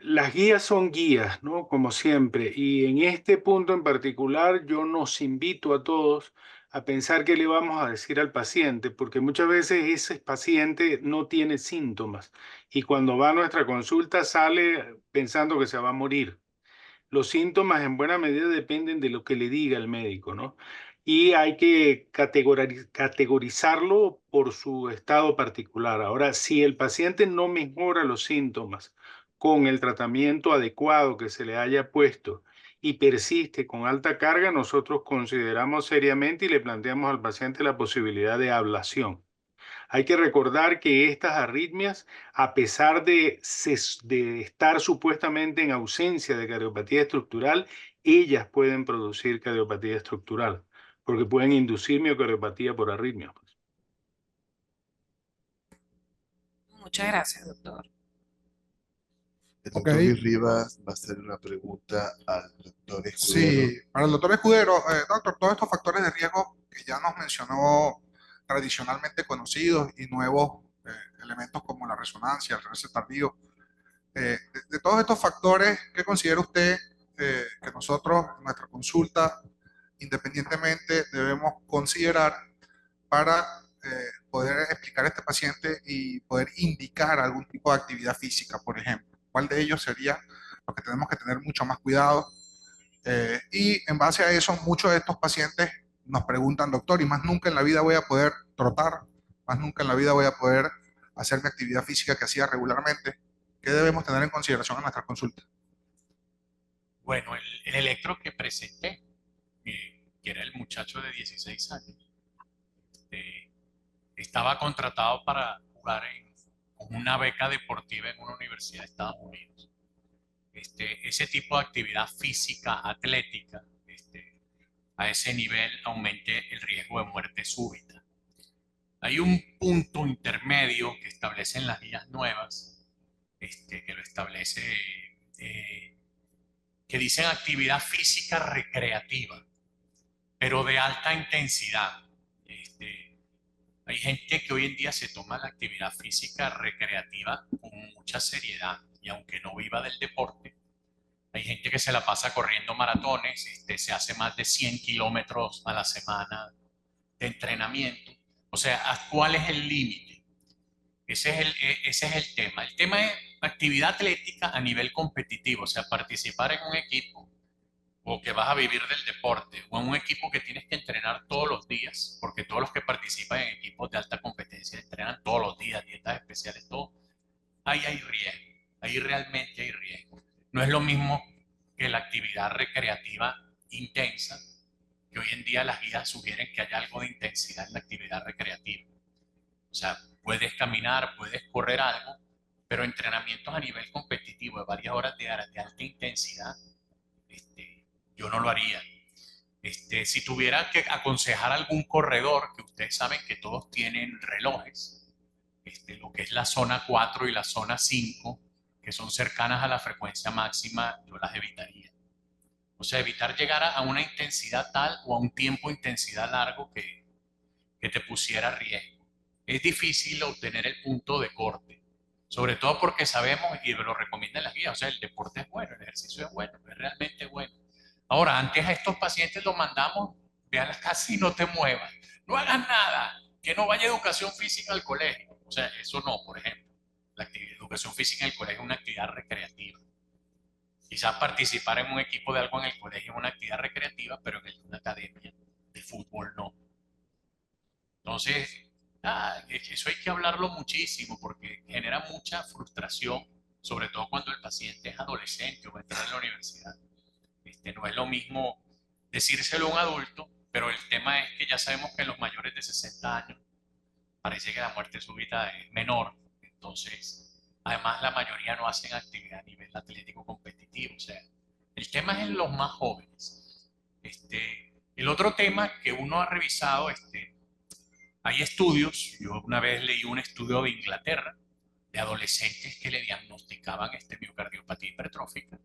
Speaker 6: Las guías son guías, ¿no? Como siempre. Y en este punto en particular, yo nos invito a todos a pensar qué le vamos a decir al paciente, porque muchas veces ese paciente no tiene síntomas y cuando va a nuestra consulta sale pensando que se va a morir. Los síntomas en buena medida dependen de lo que le diga el médico, ¿no? Y hay que categorizarlo por su estado particular. Ahora, si el paciente no mejora los síntomas con el tratamiento adecuado que se le haya puesto y persiste con alta carga, nosotros consideramos seriamente y le planteamos al paciente la posibilidad de ablación. Hay que recordar que estas arritmias, a pesar de estar supuestamente en ausencia de cardiopatía estructural, ellas pueden producir cardiopatía estructural. Porque pueden inducir miocardiopatía por arritmia.
Speaker 4: Muchas gracias, doctor.
Speaker 1: El
Speaker 8: Ok,
Speaker 1: doctor Luis Rivas va a hacer una pregunta al doctor Escudero.
Speaker 8: sí, para el doctor Escudero, doctor, todos estos factores de riesgo que ya nos mencionó tradicionalmente conocidos y nuevos elementos como la resonancia, el reverse tardío, de todos estos factores, ¿qué considera usted que nosotros en nuestra consulta independientemente debemos considerar para poder explicar a este paciente y poder indicar algún tipo de actividad física, por ejemplo? ¿Cuál de ellos sería lo que tenemos que tener mucho más cuidado? Y en base a eso, muchos de estos pacientes nos preguntan, doctor, y más nunca en la vida voy a poder trotar, más nunca en la vida voy a poder hacer mi actividad física que hacía regularmente. ¿Qué debemos tener en consideración en nuestra consulta?
Speaker 5: Bueno, el electro que presenté, que era el muchacho de 16 años, eh, estaba contratado para jugar con una beca deportiva en una universidad de Estados Unidos. Ese tipo de actividad física, atlética, a ese nivel aumente el riesgo de muerte súbita. Hay un punto intermedio que establecen las guías nuevas, que lo establece, que dicen actividad física recreativa, pero de alta intensidad. Hay gente que hoy en día se toma la actividad física recreativa con mucha seriedad y aunque no viva del deporte, hay gente que se la pasa corriendo maratones, se hace más de 100 kilómetros a la semana de entrenamiento. O sea, ¿cuál es el límite? Ese es el tema. El tema es actividad atlética a nivel competitivo, o sea, participar en un equipo o que vas a vivir del deporte o en un equipo que tienes que entrenar todos los días, porque todos los que participan en equipos de alta competencia entrenan todos los días, dietas especiales, todo. Ahí hay riesgo, ahí realmente hay riesgo. No es lo mismo que la actividad recreativa intensa, que hoy en día las guías sugieren que haya algo de intensidad en la actividad recreativa. O sea, puedes caminar, puedes correr algo, pero entrenamientos a nivel competitivo de varias horas de alta intensidad, yo no lo haría. Si tuviera que aconsejar a algún corredor, que ustedes saben que todos tienen relojes, lo que es la zona 4 y la zona 5, que son cercanas a la frecuencia máxima, yo las evitaría. O sea, evitar llegar a una intensidad tal o a un tiempo de intensidad largo que te pusiera a riesgo. Es difícil obtener el punto de corte, sobre todo porque sabemos, y lo recomiendan las guías, o sea, el deporte es bueno, el ejercicio es bueno, es realmente bueno. Ahora, antes a estos pacientes los mandamos, ve a la casa y no te muevas, no hagas nada, que no vaya educación física al colegio. O sea, eso no, por ejemplo. La educación física en el colegio es una actividad recreativa. Quizás participar en un equipo de algo en el colegio es una actividad recreativa, pero en una academia de fútbol no. Entonces, eso hay que hablarlo muchísimo porque genera mucha frustración, sobre todo cuando el paciente es adolescente o va a entrar en la universidad. No es lo mismo decírselo a un adulto, pero el tema es que ya sabemos que en los mayores de 60 años parece que la muerte súbita es menor. Entonces, además la mayoría no hacen actividad a nivel atlético competitivo. O sea, el tema es en los más jóvenes. El otro tema que uno ha revisado, hay estudios, yo una vez leí un estudio de Inglaterra de adolescentes que le diagnosticaban miocardiopatía hipertrófica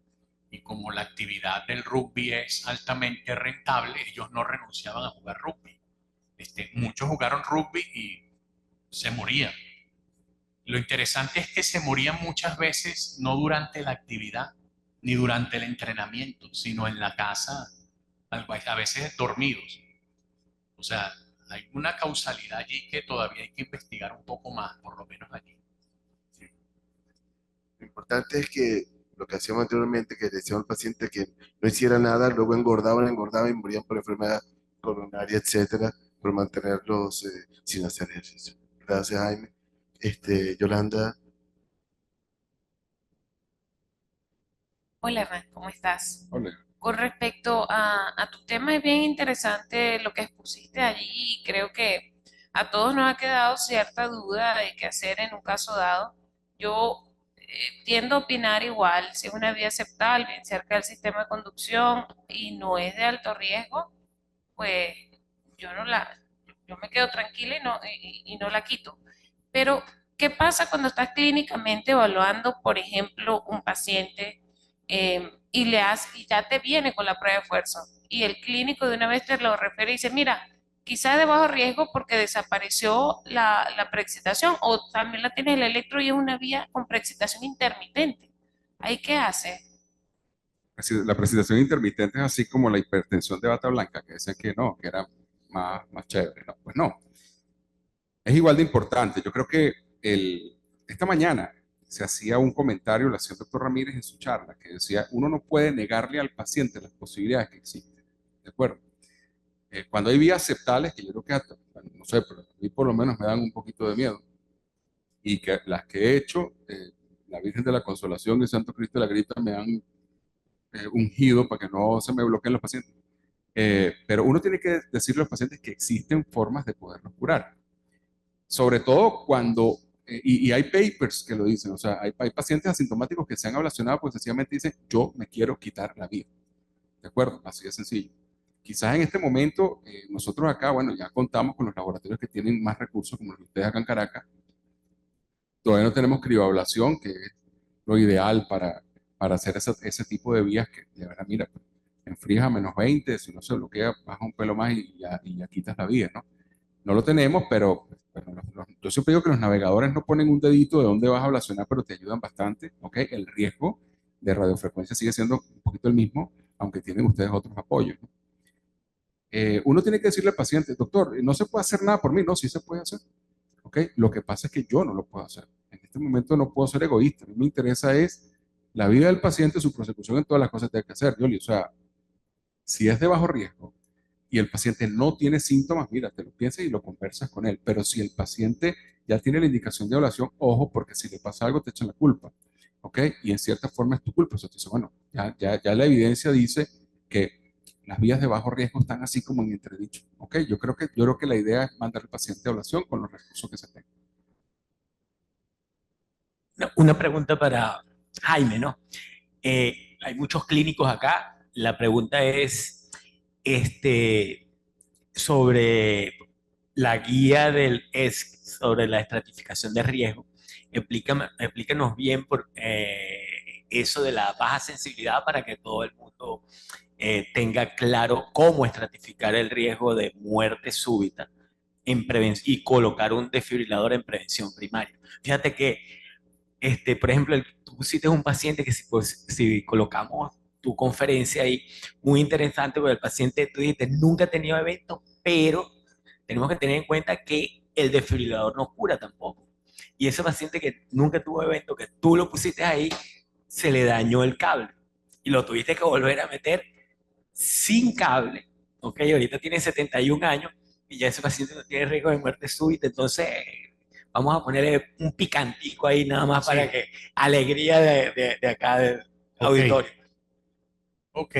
Speaker 5: y como la actividad del rugby es altamente rentable, ellos no renunciaban a jugar rugby. Muchos jugaron rugby y se morían. Lo interesante es que se morían muchas veces no durante la actividad ni durante el entrenamiento, sino en la casa, a veces dormidos. O sea, hay una causalidad allí que todavía hay que investigar un poco más, por lo menos allí.
Speaker 1: Lo importante es que lo que hacíamos anteriormente, que decíamos al paciente que no hiciera nada, luego engordaban y morían por enfermedad coronaria, etcétera, por mantenerlos sin hacer ejercicio. Gracias, Jaime. Yolanda,
Speaker 4: Hola, Hernán, ¿cómo estás?
Speaker 7: Ole.
Speaker 4: Con respecto a tu tema, es bien interesante lo que expusiste allí y creo que a todos nos ha quedado cierta duda de qué hacer en un caso dado. Yo tiendo a opinar igual, si es una vía aceptable, bien cerca del sistema de conducción y no es de alto riesgo, pues yo me quedo tranquila y no la quito. Pero, ¿qué pasa cuando estás clínicamente evaluando, por ejemplo, un paciente y ya te viene con la prueba de esfuerzo y el clínico de una vez te lo refiere y dice, mira, quizás de bajo riesgo porque desapareció la preexcitación o también la tienes el electro y es una vía con preexcitación intermitente? ¿Ahí qué hace?
Speaker 7: La presentación intermitente es así como la hipertensión de bata blanca, que decían que no, que era más chévere. No, pues no. Es igual de importante. Yo creo que esta mañana se hacía un comentario, lo hacía el doctor Ramírez en su charla, que decía, uno no puede negarle al paciente las posibilidades que existen. ¿De acuerdo? Cuando hay vías aceptables, que yo creo que, no sé, pero a mí por lo menos me dan un poquito de miedo, y que las que he hecho, la Virgen de la Consolación y Santo Cristo de la Grita me han ungido para que no se me bloqueen los pacientes. Pero uno tiene que decirle a los pacientes que existen formas de poderlos curar. Sobre todo cuando, y hay papers que lo dicen, o sea, hay pacientes asintomáticos que se han ablacionado porque sencillamente dicen, yo me quiero quitar la vida. ¿De acuerdo? Así de sencillo. Quizás en este momento, nosotros acá, bueno, ya contamos con los laboratorios que tienen más recursos, como los de ustedes acá en Caracas. Todavía no tenemos crioablación, que es lo ideal para hacer ese tipo de vías que, de verdad, mira, enfrías a -20, si no se bloquea, baja un pelo más y ya quitas la vía, ¿no? No lo tenemos, pero yo siempre digo que los navegadores no ponen un dedito de dónde vas a ablacionar, pero te ayudan bastante, ¿ok? El riesgo de radiofrecuencia sigue siendo un poquito el mismo, aunque tienen ustedes otros apoyos, ¿no? Uno tiene que decirle al paciente, doctor, no se puede hacer nada por mí, no, sí se puede hacer, ¿ok? Lo que pasa es que yo no lo puedo hacer. En este momento no puedo ser egoísta, a mí me interesa es la vida del paciente, su prosecución en todas las cosas que hay que hacer, Yoli. O sea, si es de bajo riesgo y el paciente no tiene síntomas, mira, te lo piensas y lo conversas con él. Pero si el paciente ya tiene la indicación de ablación, ojo, porque si le pasa algo te echan la culpa, ¿ok? Y en cierta forma es tu culpa. O sea, te dice, bueno, ya la evidencia dice que las vías de bajo riesgo están así como en entredicho, ¿ok? Yo creo que la idea es mandar al paciente a ablación con los recursos que se tengan.
Speaker 2: Una pregunta para Jaime, ¿no? Hay muchos clínicos acá. La pregunta es sobre la guía sobre la estratificación de riesgo. Explícanos bien eso de la baja sensibilidad para que todo el mundo tenga claro cómo estratificar el riesgo de muerte súbita y colocar un desfibrilador en prevención primaria. Fíjate que por ejemplo, tú pusiste un paciente que si colocamos tu conferencia ahí, muy interesante, porque el paciente, tú dijiste, nunca ha tenido eventos, pero tenemos que tener en cuenta que el desfibrilador no cura tampoco. Y ese paciente que nunca tuvo evento, que tú lo pusiste ahí, se le dañó el cable y lo tuviste que volver a meter sin cable. Ok, ahorita tiene 71 años y ya ese paciente no tiene riesgo de muerte súbita, entonces vamos a ponerle un picantico ahí nada más
Speaker 3: Sí.
Speaker 2: para que alegría de acá del auditorio.
Speaker 5: Ok,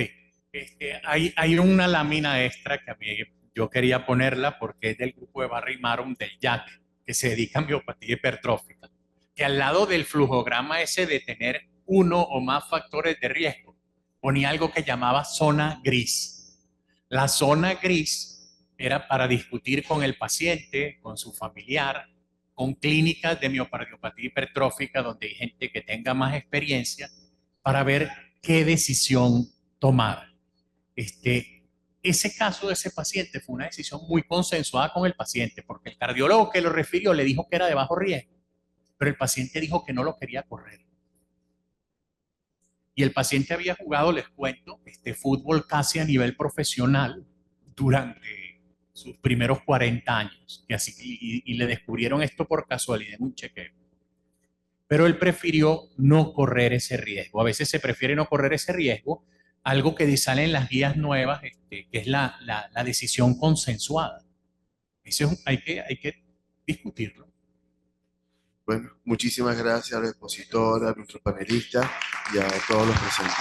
Speaker 5: hay una lámina extra que a mí yo quería ponerla porque es del grupo de Barry Marum del JAC, que se dedica a miopatía hipertrófica, que al lado del flujograma ese de tener uno o más factores de riesgo, ponía algo que llamaba zona gris. La zona gris era para discutir con el paciente, con su familiar, con clínicas de miocardiopatía hipertrófica donde hay gente que tenga más experiencia para ver qué decisión tomar. Ese caso de ese paciente fue una decisión muy consensuada con el paciente, porque el cardiólogo que lo refirió le dijo que era de bajo riesgo, pero el paciente dijo que no lo quería correr. Y el paciente había jugado, les cuento, fútbol casi a nivel profesional durante sus primeros 40 años, y le descubrieron esto por casualidad en un chequeo. Pero él prefirió no correr ese riesgo. A veces se prefiere no correr ese riesgo, algo que sale en las guías nuevas, que es la decisión consensuada. Eso hay que discutirlo.
Speaker 1: Bueno, muchísimas gracias al expositor, a nuestros panelistas y a todos los presentes.